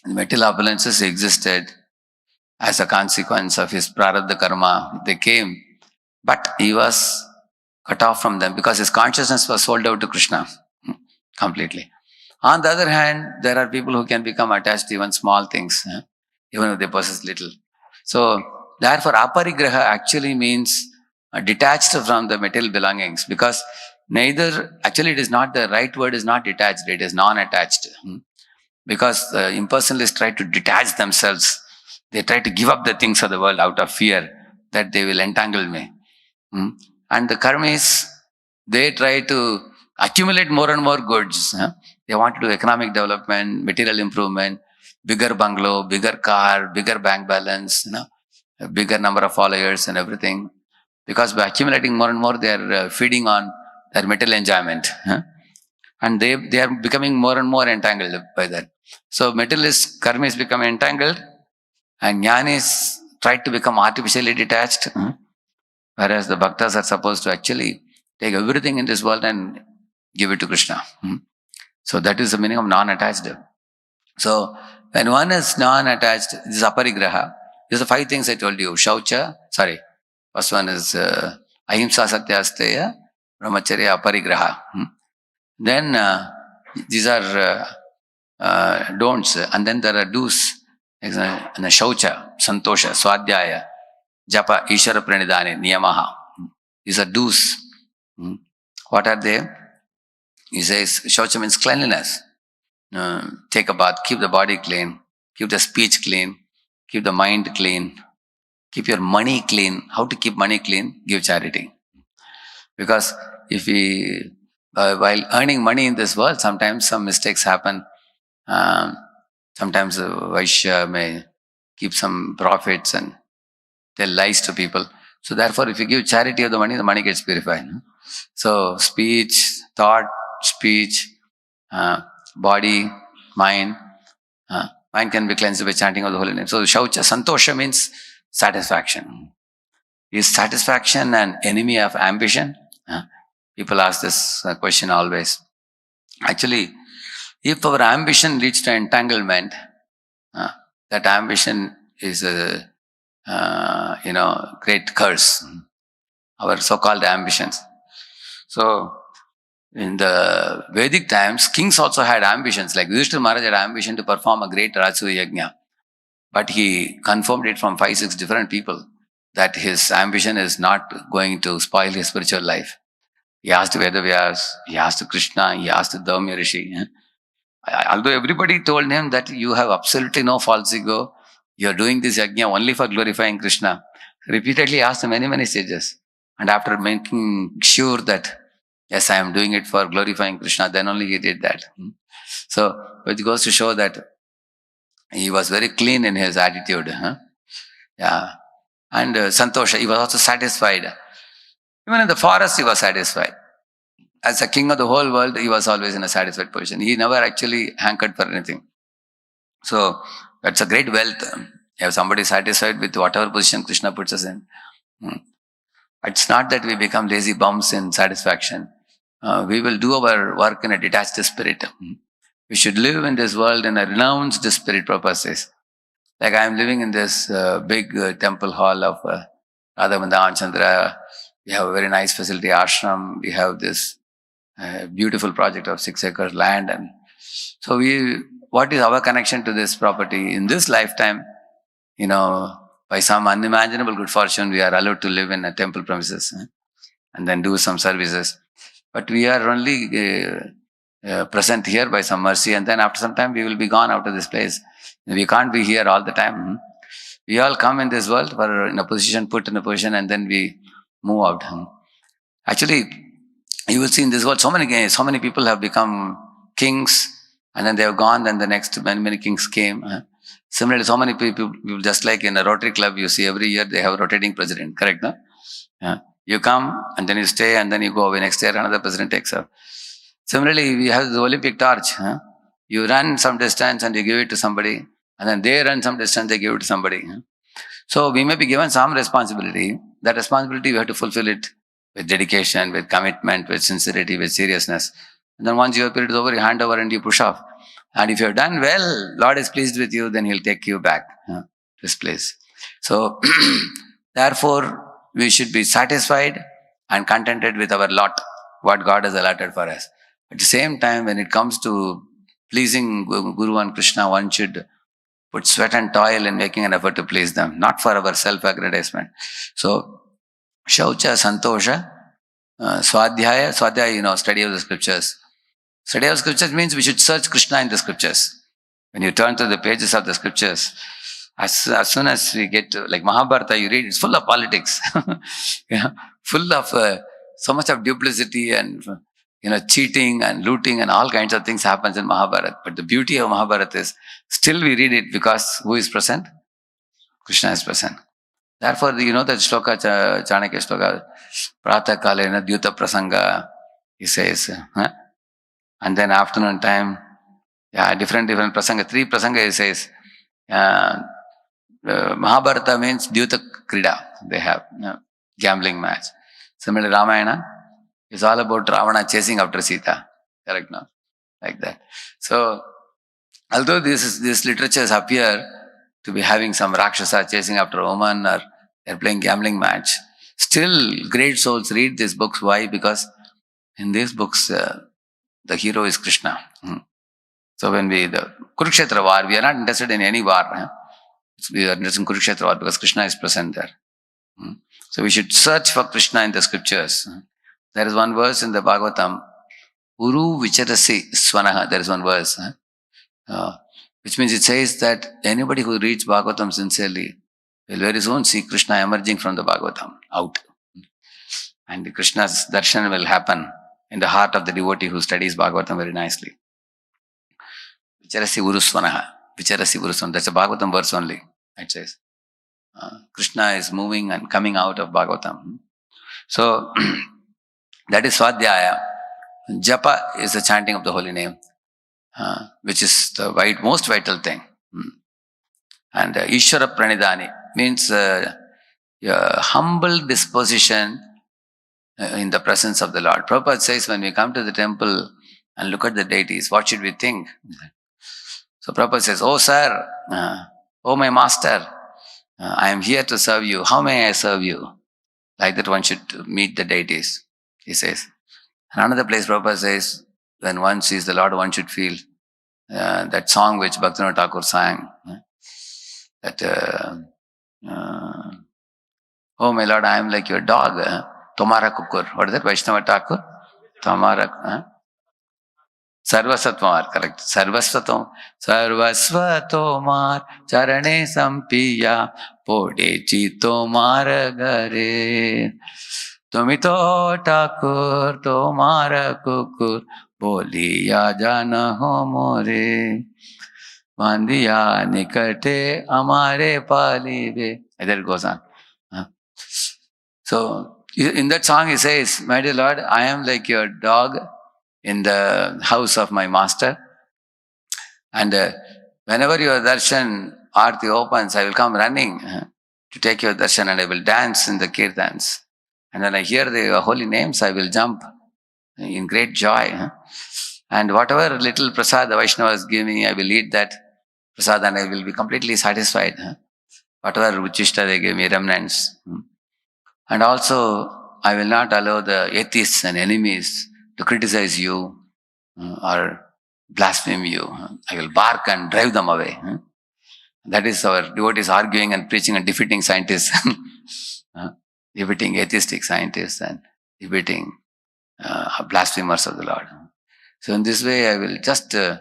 Speaker 1: The material opulences existed as a consequence of his prarabdha karma. They came, but he was cut off from them because his consciousness was sold out to Krishna completely. On the other hand, there are people who can become attached to even small things, even if they possess little. So, therefore, aparigraha actually means detached from the material belongings, because actually it is not, the right word is not detached, it is non-attached. Because the impersonalists try to detach themselves. They try to give up the things of the world out of fear that they will entangle me. And the karmis, they try to accumulate more and more goods. They want to do economic development, material improvement, bigger bungalow, bigger car, bigger bank balance, a bigger number of followers and everything. Because by accumulating more and more, they are feeding on their material enjoyment. And they are becoming more and more entangled by that. So materialist karmis become entangled, and jnanis try to become artificially detached. Whereas the bhaktas are supposed to actually take everything in this world and give it to Krishna. So that is the meaning of non-attached. So when one is non-attached, this is aparigraha. These are 5 things I told you. First one is ahimsa satya asteya brahmacharya aparigraha. Then these are don'ts, and then there are do's. And the shaucha, santosha, swadhyaya, japa, ishara pranidhane, niyamaha. These are do's. What are they? He says, shaucha means cleanliness. Take a bath, keep the body clean, keep the speech clean, keep the mind clean, keep your money clean. How to keep money clean? Give charity. Because if we, while earning money in this world, sometimes some mistakes happen. Sometimes the Vaishya may keep some profits and tell lies to people. So therefore, if you give charity of the money gets purified. So speech, thought, speech, body, mind. Mind can be cleansed by chanting of the holy name. So shaucha, santosha means satisfaction. Is satisfaction an enemy of ambition? People ask this question always. Actually, if our ambition leads to entanglement, that ambition is a great curse. Our so-called ambitions. So, in the Vedic times, kings also had ambitions. Like Yudhishthira Maharaj had ambition to perform a great Rajasuya Yajna. But he confirmed it from 5-6 different people that his ambition is not going to spoil his spiritual life. He asked Vedavyas, he asked Krishna, he asked Dhaumya Rishi. Although everybody told him that you have absolutely no false ego, you are doing this yajna only for glorifying Krishna. Repeatedly asked many sages. And after making sure that, yes, I am doing it for glorifying Krishna, then only he did that. So, it goes to show that he was very clean in his attitude. Yeah. And Santosha, he was also satisfied. Even in the forest, he was satisfied. As a king of the whole world, he was always in a satisfied position. He never actually hankered for anything. So, that's a great wealth. If somebody is satisfied with whatever position Krishna puts us in. It's not that we become lazy bums in satisfaction. We will do our work in a detached spirit. We should live in this world in a renounced spirit, Prabhupada says. Like I am living in this big temple hall of Radha Chandra. We have a very nice facility, ashram. We have this beautiful project of 6 acres land. And so what is our connection to this property? In this lifetime, by some unimaginable good fortune, we are allowed to live in a temple premises and then do some services. But we are only present here by some mercy, and then after some time we will be gone out of this place. We can't be here all the time. We all come in this world, we're put in a position, and then we move out. Actually, you will see in this world so many people have become kings, and then they have gone, then the next many kings came. Similarly, so many people, just like in a Rotary Club, you see every year they have a rotating president, correct? No? You come, and then you stay, and then you go away. Next year, another president takes up. Similarly, we have the Olympic torch. You run some distance and you give it to somebody, and then they run some distance, they give it to somebody. So we may be given some responsibility. That responsibility, we have to fulfill it with dedication, with commitment, with sincerity, with seriousness. And then once your period is over, you hand over and you push off. And if you have done well, Lord is pleased with you, then He'll take you back to this place. So, therefore, we should be satisfied and contented with our lot, what God has allotted for us. At the same time, when it comes to pleasing Guru and Krishna, one should put sweat and toil in making an effort to please them, not for our self-aggrandizement. So, Shaucha, Santosha, Swadhyaya, study of the scriptures. Study of scriptures means we should search Krishna in the scriptures. When you turn to the pages of the scriptures, as soon as we get to, like Mahabharata, you read, it's full of politics. Full of so much of duplicity and cheating and looting and all kinds of things happens in Mahabharata. But the beauty of Mahabharata is, still we read it because who is present? Krishna is present. Therefore, the shloka, Chanakya shloka, Prata Kalena Dyuta Prasanga, he says, and then afternoon time, different prasanga, 3 prasanga he says. Mahabharata means Dyuta Krida, they have gambling match. Similarly, Ramayana is all about Ravana chasing after Sita, correct now? Like that. So, although these literatures appear to be having some Rakshasa chasing after a woman, or they're playing gambling match, still great souls read these books. Why? Because in these books, the hero is Krishna. So when the Kurukshetra war, we are not interested in any war. We are interested in Kurukshetra war because Krishna is present there. So we should search for Krishna in the scriptures. There is one verse in the Bhagavatam, Uru Vicharasi Swanaha, there is one verse, which means it says that anybody who reads Bhagavatam sincerely will very soon see Krishna emerging from the Bhagavatam, out. And Krishna's darshan will happen in the heart of the devotee who studies Bhagavatam very nicely. Vicharasi Uru Swanaha, Vicharasi Uru Swanaha, that's a Bhagavatam verse only, it says. Krishna is moving and coming out of Bhagavatam. So, that is Swadhyaya. Japa is the chanting of the holy name, which is the most vital thing. And Ishvara Pranidhani means humble disposition in the presence of the Lord. Prabhupada says, when we come to the temple and look at the deities, what should we think? So Prabhupada says, oh sir, oh my master, I am here to serve you. How may I serve you? Like that one should meet the deities, he says. And another place Prabhupada says, when one sees the Lord, one should feel that song which Bhaktivinoda Thakur sang, that, oh my Lord, I am like your dog, Tomara Kukur. What is that, Vaishnava Thakur? Tomara, Sarvasvatomar, correct. Sarvasvatomar, Charane Sampiya, Pode Chitomar Gare. Tumito Thakur, Tomara Kukur, Boliya Jana Ho More. Vandiya Nikate Amare Palive. There it goes on. So, in that song he says, my dear Lord, I am like your dog in the house of my master. And whenever your darshan aarti opens, I will come running to take your darshan and I will dance in the kirtans. And when I hear the holy names, I will jump in great joy. And whatever little prasad the Vaishnavas give me, I will eat that prasad and I will be completely satisfied. Whatever uchishta they give me, remnants. And also, I will not allow the atheists and enemies to criticize you or blaspheme you. I will bark and drive them away. That is our devotees arguing and preaching and defeating scientists. Defeating atheistic scientists and defeating blasphemers of the Lord. So in this way, I will just live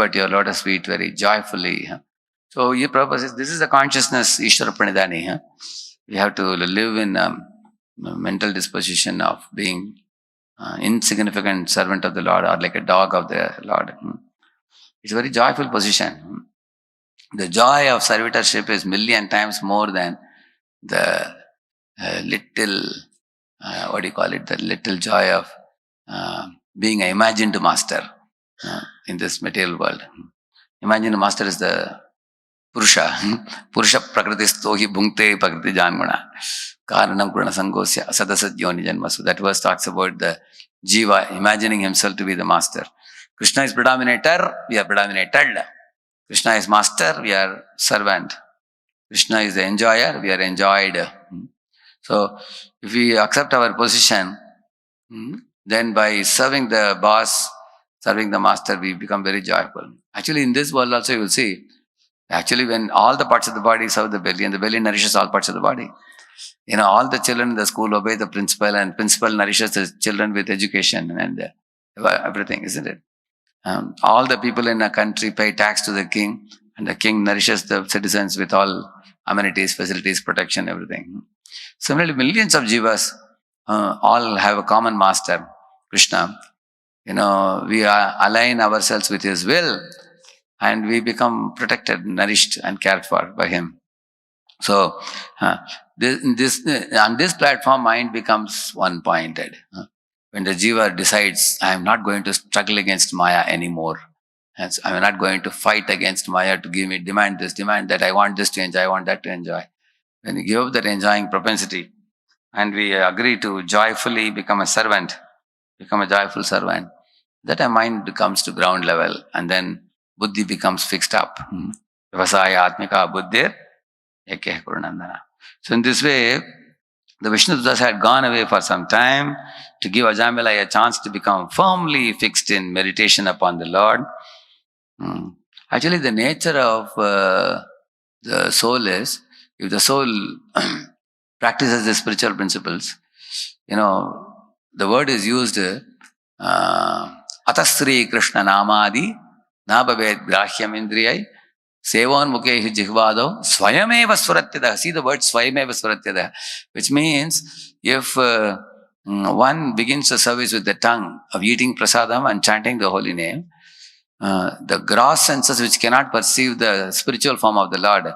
Speaker 1: at your lotus feet very joyfully. So your purpose is, this is the consciousness, Ishvara Pranidhani. We have to live in a mental disposition of being insignificant servant of the Lord or like a dog of the Lord. It's a very joyful position. The joy of servitorship is million times more than the little, the little joy of being an imagined master in this material world. Imagined master is the Purusha. Purusha prakritistohi bhunkte prakriti janmana. Karanam kurana sangosya sadasat yoni janmasu. That verse talks about the jiva imagining himself to be the master. Krishna is predominator, we are predominated. Krishna is master, we are servant. Krishna is the enjoyer, we are enjoyed. So, if we accept our position, then by serving the boss serving the master, we become very joyful. Actually, in this world also you will see, actually when all the parts of the body serve the belly and the belly nourishes all parts of the body. All the children in the school obey the principal and principal nourishes the children with education and everything, isn't it? All the people in a country pay tax to the king and the king nourishes the citizens with all amenities, facilities, protection, everything. Similarly, millions of jivas all have a common master, Krishna. We align ourselves with his will and we become protected, nourished and cared for by him. So, on this platform, mind becomes one-pointed. When the jiva decides, I am not going to struggle against Maya anymore. And I am not going to fight against Maya to give me, demand this, demand that, I want this to enjoy, I want that to enjoy. When you give up that enjoying propensity and we agree to joyfully become a servant, become a joyful servant, that our mind comes to ground level and then buddhi becomes fixed up. Vyavasaya atmika buddhir ekeh kurunandana. So in this way, the Vishnudutas had gone away for some time to give Ajamila a chance to become firmly fixed in meditation upon the Lord. Actually, the nature of the soul is, if the soul practices the spiritual principles, the word is used, Atasri Krishna Namadi, Nabhaved Grahyam Indriyai, Sevan Mukhe Jihvado, Swayameva Suratyada. See the word Swayameva Suratyada, which means if one begins the service with the tongue of eating prasadam and chanting the holy name, the gross senses which cannot perceive the spiritual form of the Lord,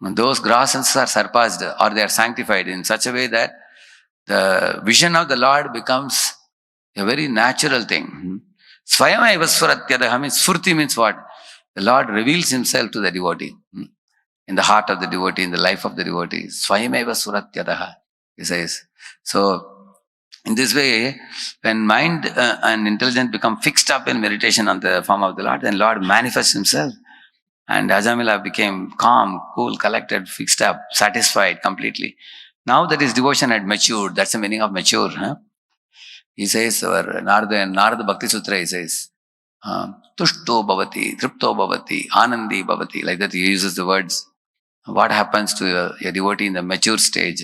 Speaker 1: those gross senses are surpassed or they are sanctified in such a way that the vision of the Lord becomes a very natural thing. Swayameva Suratyada means, Sfurti means what? The Lord reveals himself to the devotee, in the heart of the devotee, in the life of the devotee. Swayameva Suratyadaha, he says. So, in this way, when mind and intelligence become fixed up in meditation on the form of the Lord, then Lord manifests himself. And Ajamila became calm, cool, collected, fixed up, satisfied completely. Now that his devotion had matured, that's the meaning of mature. He says, or Narada Bhakti Sutra, he says, Tushto bhavati, tripto bhavati, anandi bhavati. Like that he uses the words. What happens to a devotee in the mature stage?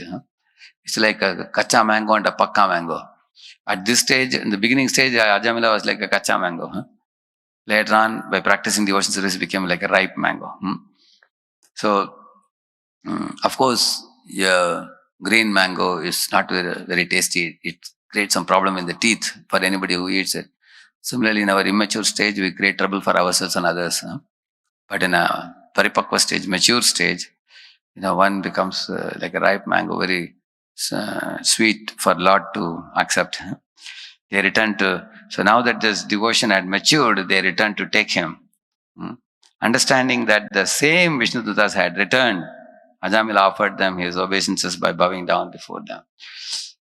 Speaker 1: It's like a kacha mango and a pakka mango. At this stage, in the beginning stage, Ajamila was like a kacha mango. Later on, by practicing devotion service, it became like a ripe mango. So, of course, green mango is not very, very tasty. It creates some problem in the teeth for anybody who eats it. Similarly, in our immature stage, we create trouble for ourselves and others. But in a paripakva stage, mature stage, one becomes like a ripe mango, very sweet for Lord to accept. They return to, so now that this devotion had matured, they returned to take him. Understanding that the same Vishnudutas had returned, Ajamila offered them his obeisances by bowing down before them.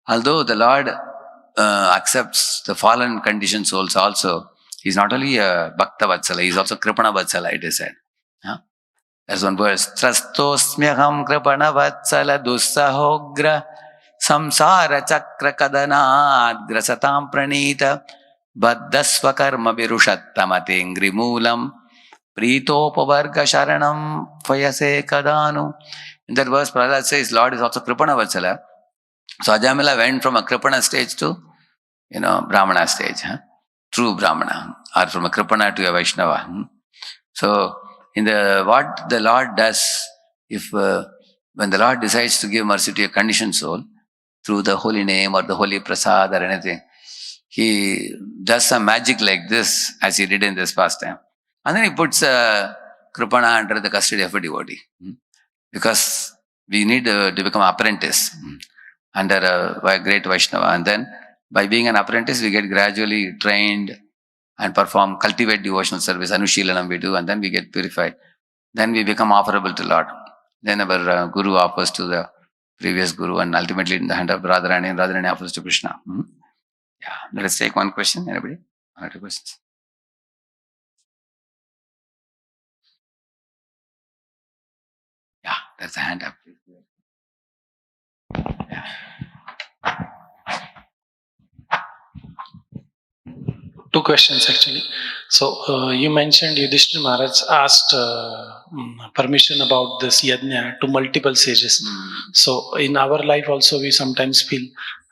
Speaker 1: Although the Lord accepts the fallen conditioned souls also, he's not only a Bhakta Vatsala, he's also Kripana Vatsala, it is said. There's one verse, Trastosmyaham Kripana Vatsala Dussahogra Samsara Chakra Kadanad Grasatam Pranita Baddhasva Karma Virushattamate Moolam Pritopavarga Sharanam Fayase Kadanu. In that verse, Prahlad says, Lord is also Kripana Vatsala. So Ajamila went from a Kripana stage to, Brahmana stage, true Brahmana, or from a Kripana to a Vaishnava. So, what the Lord does, if when the Lord decides to give mercy to a conditioned soul through the holy name or the holy prasad or anything, he does some magic like this, as he did in this past time, and then he puts Kripana under the custody of a devotee, because we need to become an apprentice under a great Vaishnava, and then by being an apprentice, we get gradually trained and cultivate devotional service, Anushilanam we do, and then we get purified. Then we become offerable to Lord. Then our Guru offers to the previous Guru, and ultimately in the hand of Radharani, and Radharani offers to Krishna. Yeah, let us take one question. Anybody? One or two questions? Yeah, there's a hand up. Yeah.
Speaker 2: Two questions actually. So you mentioned Yudhishthira Maharaj asked permission about this yajna to multiple sages. So in our life also we sometimes feel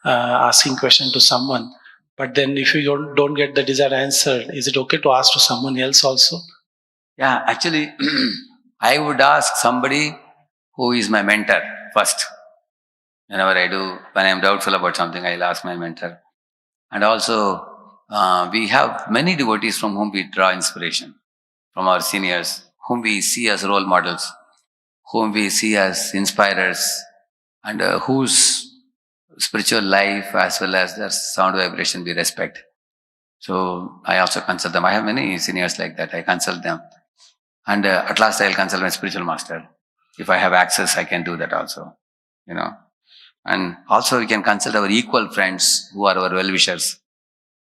Speaker 2: asking question to someone, but then if you don't get the desired answer, is it okay to ask to someone else also?
Speaker 1: Yeah, actually, I would ask somebody who is my mentor first. Whenever when I am doubtful about something, I'll ask my mentor. And also, we have many devotees from whom we draw inspiration, from our seniors, whom we see as role models, whom we see as inspirers, and whose spiritual life as well as their sound vibration we respect. So I also consult them. I have many seniors like that. I consult them. And at last I'll consult my spiritual master. If I have access, I can do that also, you know. And also we can consult our equal friends who are our well-wishers.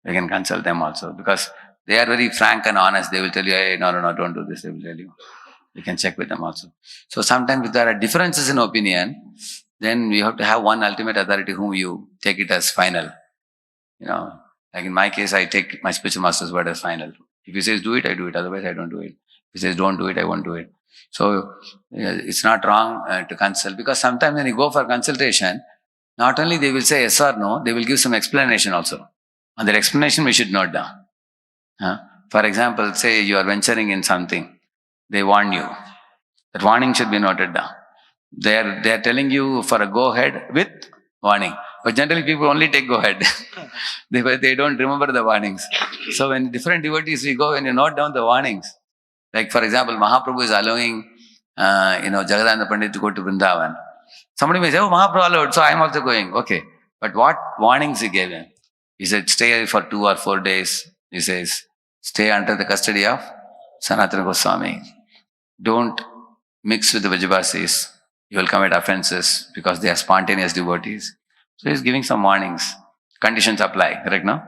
Speaker 1: We can consult them also because they are very frank and honest. They will tell you, hey, no, don't do this. They will tell you. You can check with them also. So sometimes if there are differences in opinion, then we have to have one ultimate authority whom you take it as final. You know, like in my case, I take my spiritual master's word as final. If he says do it, I do it. Otherwise, I don't do it. If he says don't do it, I won't do it. So it's not wrong to consult because sometimes when you go for consultation, not only they will say yes or no, they will give some explanation also. And that explanation we should note down. For example, say you are venturing in something, they warn you. That warning should be noted down. They are telling you for a go ahead with warning. But generally people only take go ahead. they don't remember the warnings. So when different devotees we go and you note down the warnings. Like for example, Mahaprabhu is allowing Jagadanda Pandit to go to Vrindavan. Somebody may say, oh, Mahaprabhu allowed, so I am also going. Okay. But what warnings he gave him? He said, stay for 2 or 4 days. He says, stay under the custody of Sanatana Goswami. Don't mix with the Vajabasis. You will commit offenses because they are spontaneous devotees. So he is giving some warnings. Conditions apply, correct now?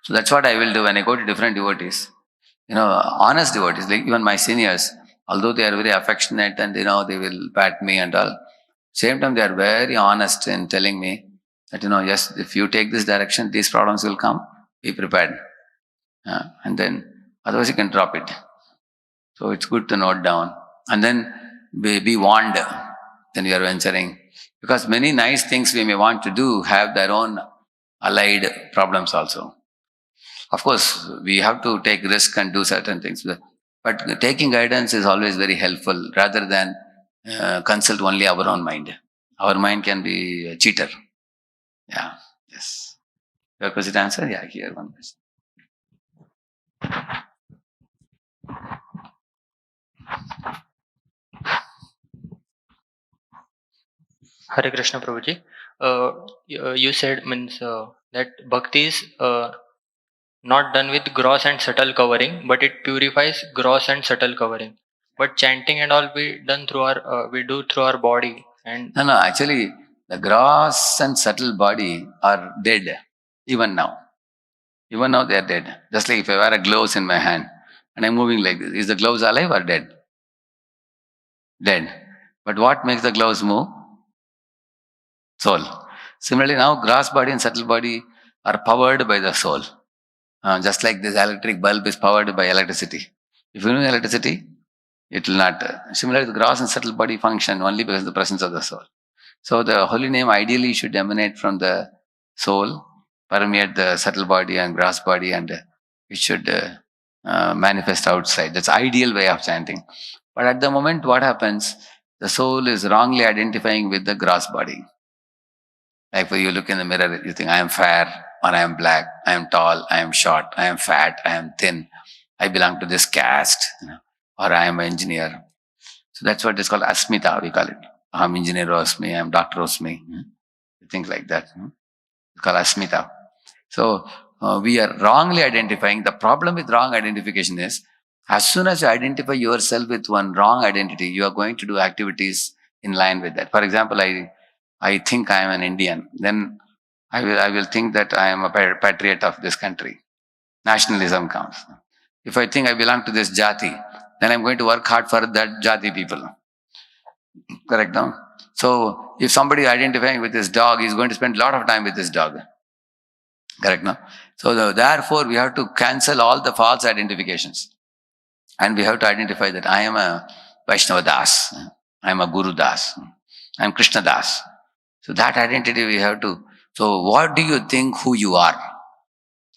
Speaker 1: So that's what I will do when I go to different devotees. Honest devotees, like even my seniors, although they are very affectionate and they will pat me and all, same time they are very honest in telling me that yes, if you take this direction, these problems will come, be prepared. And then otherwise you can drop it. So it's good to note down. And then be warned when you are venturing. Because many nice things we may want to do have their own allied problems also. Of course, we have to take risk and do certain things. But taking guidance is always very helpful rather than consult only our own mind. Our mind can be a cheater. Yeah, yes. Your question answer? Yeah, here one question.
Speaker 3: Hare Krishna Prabhuji. You said that bhakti is not done with gross and subtle covering, but it purifies gross and subtle covering. But chanting and all we do through our body. And
Speaker 1: No, actually the gross and subtle body are dead even now. Even now they are dead. Just like if I wear a gloves in my hand and I'm moving like this, is the gloves alive or dead? Dead. But what makes the gloves move? Soul. Similarly, now gross body and subtle body are powered by the soul. Just like this electric bulb is powered by electricity. If you know electricity, it will not. Similarly, the gross and subtle body function only because of the presence of the soul. So the holy name ideally should emanate from the soul, permeate the subtle body and gross body, and it should manifest outside. That's ideal way of chanting. But at the moment, what happens? The soul is wrongly identifying with the gross body. Like when you look in the mirror, you think, I am fair, or I am black, I am tall, I am short, I am fat, I am thin, I belong to this caste, or I am an engineer. So that's what is called asmita, we call it. I am engineer Osmi, I am Dr. Osmi. Things like that. It's called asmita. So we are wrongly identifying. The problem with wrong identification is, as soon as you identify yourself with one wrong identity, you are going to do activities in line with that. For example, I think I am an Indian. Then I will think that I am a patriot of this country. Nationalism counts. If I think I belong to this jati, then I'm going to work hard for that jati people. Correct, no? So if somebody identifying with this dog, he's going to spend a lot of time with this dog. Correct, no? So therefore, we have to cancel all the false identifications. And we have to identify that I am a Vaishnava Das, I am a Guru Das, I am Krishna Das. So that identity we have to. So what do you think who you are?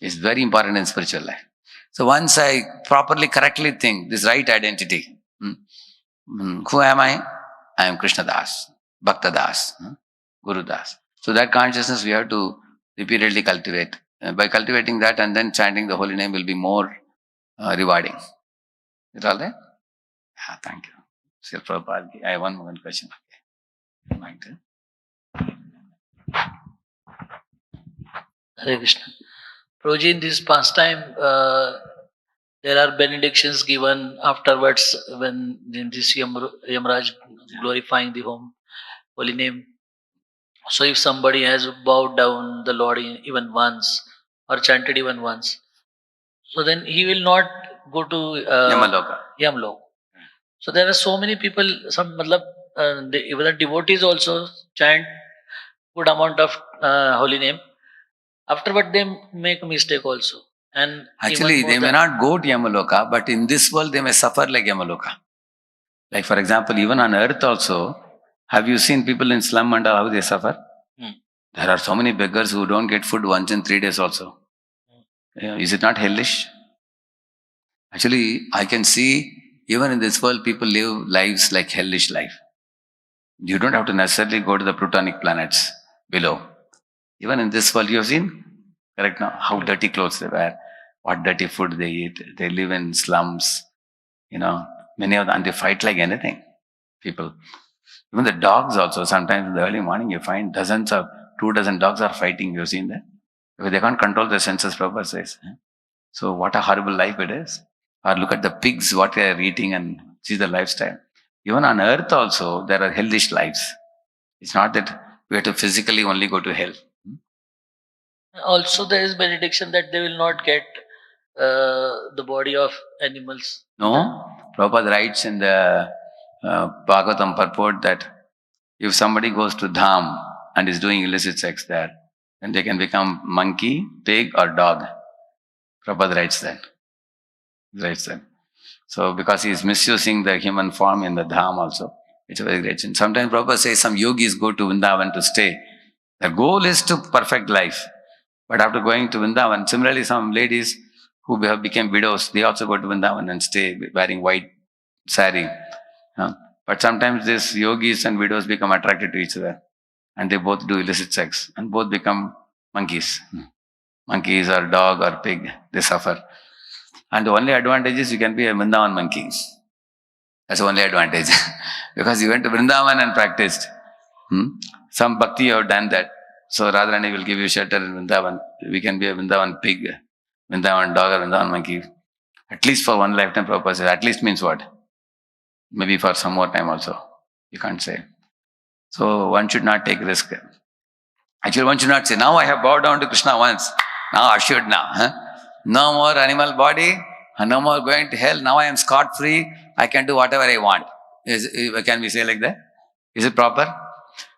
Speaker 1: Is very important in spiritual life. So once I properly, correctly think this right identity, who am I? I am Krishna Das, Bhakta Das, Guru Das. So that consciousness we have to repeatedly cultivate. By cultivating that and then chanting the holy name will be more rewarding. Is it all right? Yeah, thank you. Sri Prabhupada, I have one more question. Okay. My turn.
Speaker 4: Hare Krishna. Prabhuji, in this pastime, there are benedictions given afterwards when in this Yamraj glorifying the holy name. So if somebody has bowed down the Lord even once or chanted even once, so then he will not go to Yamloka. So there are so many people, even the devotees also chant good amount of holy name. Afterward, they make a mistake also. And
Speaker 1: actually, they may not go to Yamaloka, but in this world, they may suffer like Yamaloka. Like, for example, even on earth also, have you seen people in slum and how they suffer? There are so many beggars who don't get food once in 3 days also. Is it not hellish? Actually, I can see even in this world, people live lives like hellish life. You don't have to necessarily go to the Plutonic planets below. Even in this world, you have seen, correct now, how dirty clothes they wear, what dirty food they eat. They live in slums, many of them, and they fight like anything. People. Even the dogs also, sometimes in the early morning, you find 2 dozen dogs are fighting. You've seen that? Because they can't control their senses, Prabhupada says. So what a horrible life it is. Or look at the pigs, what they are eating, and see the lifestyle. Even on earth also, there are hellish lives. It's not that we have to physically only go to hell.
Speaker 4: Also, there is benediction that they will not get the body of animals.
Speaker 1: No, Prabhupada writes in the Bhagavatam purport that if somebody goes to Dham and is doing illicit sex there, then they can become monkey, pig or dog. Prabhupada writes that. So because he is misusing the human form in the Dham also, it's a very great sin. Sometimes Prabhupada says some yogis go to Vrindavan to stay. The goal is to perfect life. But after going to Vrindavan, similarly some ladies who have become widows, they also go to Vrindavan and stay wearing white sari. But sometimes these yogis and widows become attracted to each other and they both do illicit sex and both become monkeys. Monkeys or dog or pig, they suffer. And the only advantage is you can be a Vrindavan monkey. That's the only advantage. Because you went to Vrindavan and practiced. Some bhakti you have done that. So Radharani will give you shelter in Vrindavan. We can be a Vrindavan pig, Vrindavan dog or Vrindavan monkey. At least for one lifetime, Prabhupada says. At least means what? Maybe for some more time also. You can't say. So one should not take risk. Actually, one should not say, now I have bowed down to Krishna once. Now I should now. No more animal body. No more going to hell. Now I am scot-free. I can do whatever I want. Can we say like that? Is it proper?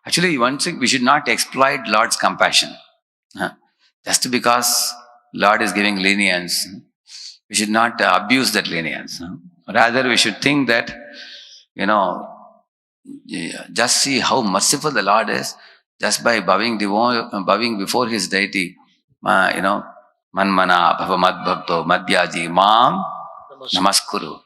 Speaker 1: Actually, one thing, we should not exploit Lord's compassion. Just because Lord is giving lenience, we should not abuse that lenience. Rather, we should think that, just see how merciful the Lord is, just by bowing before His deity, manmana bhava madbhakto madhyaji mam namaskuru.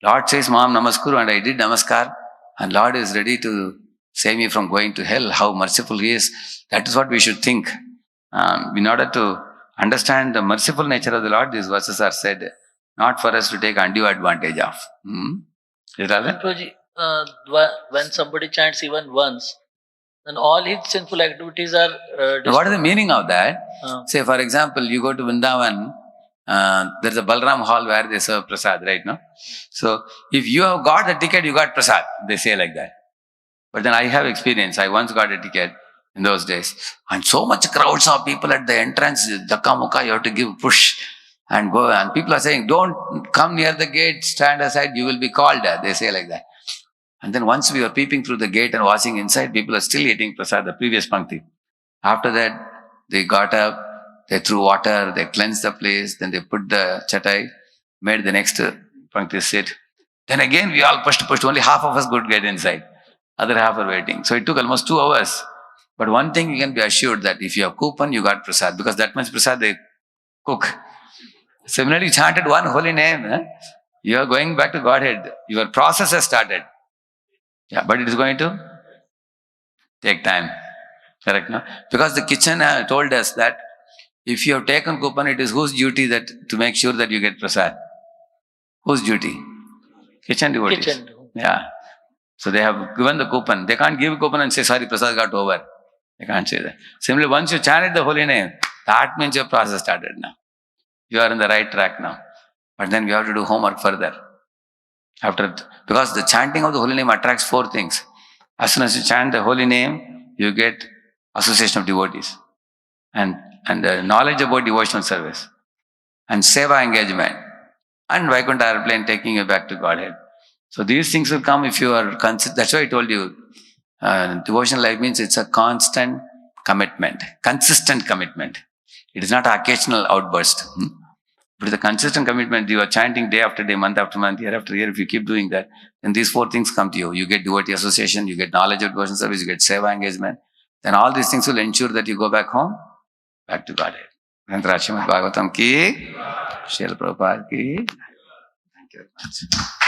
Speaker 1: Lord says mam namaskuru and I did namaskar and Lord is ready to save me from going to hell. How merciful He is. That is what we should think. In order to understand the merciful nature of the Lord, these verses are said, not for us to take undue advantage of. Is that right?
Speaker 4: Prabhuji, when somebody chants even once, then all his sinful activities are
Speaker 1: Now, what is the meaning of that? Say, for example, you go to Vrindavan, there's a Balram hall where they serve prasad, right? No? So, if you have got the ticket, you got prasad. They say like that. But then I have experience. I once got a ticket in those days. And so much crowds of people at the entrance, Jakka Mukha, you have to give push and go. And people are saying, don't come near the gate, stand aside, you will be called. They say like that. And then once we were peeping through the gate and watching inside, people are still eating prasad, the previous pankti. After that, they got up, They threw water, they cleansed the place, then they put the chatai, made the next pankti sit. Then again we all pushed, only half of us could get inside. Other half are waiting. So it took almost 2 hours. But one thing you can be assured that if you have coupon, you got prasad, because that much prasad they cook. Similarly, you chanted one holy name, you are going back to Godhead. Your process has started. Yeah, but it is going to take time. Correct, no? Because the kitchen told us that if you have taken coupon, it is whose duty that to make sure that you get prasad? Whose duty? Kitchen devotees.
Speaker 4: Kitchen.
Speaker 1: Yeah. So they have given the coupon. They can't give coupon and say, sorry, prasad got over. They can't say that. Similarly, once you chanted the holy name, that means your process started now. You are on the right track now. But then we have to do homework further. Because the chanting of the holy name attracts 4 things. As soon as you chant the holy name, you get association of devotees. And the knowledge about devotional service. And seva engagement. And Vaikuntha airplane taking you back to Godhead. So these things will come if you are consistent. That's why I told you, devotional life means it's a constant commitment, consistent commitment. It is not an occasional outburst. But it's a consistent commitment. You are chanting day after day, month after month, year after year. If you keep doing that, then these 4 things come to you. You get devotee association, you get knowledge of devotional service, you get seva engagement. Then all these things will ensure that you go back home, back to Godhead. Srimad Bhagavatam ki, Srila Prabhupada ki. Thank you very much.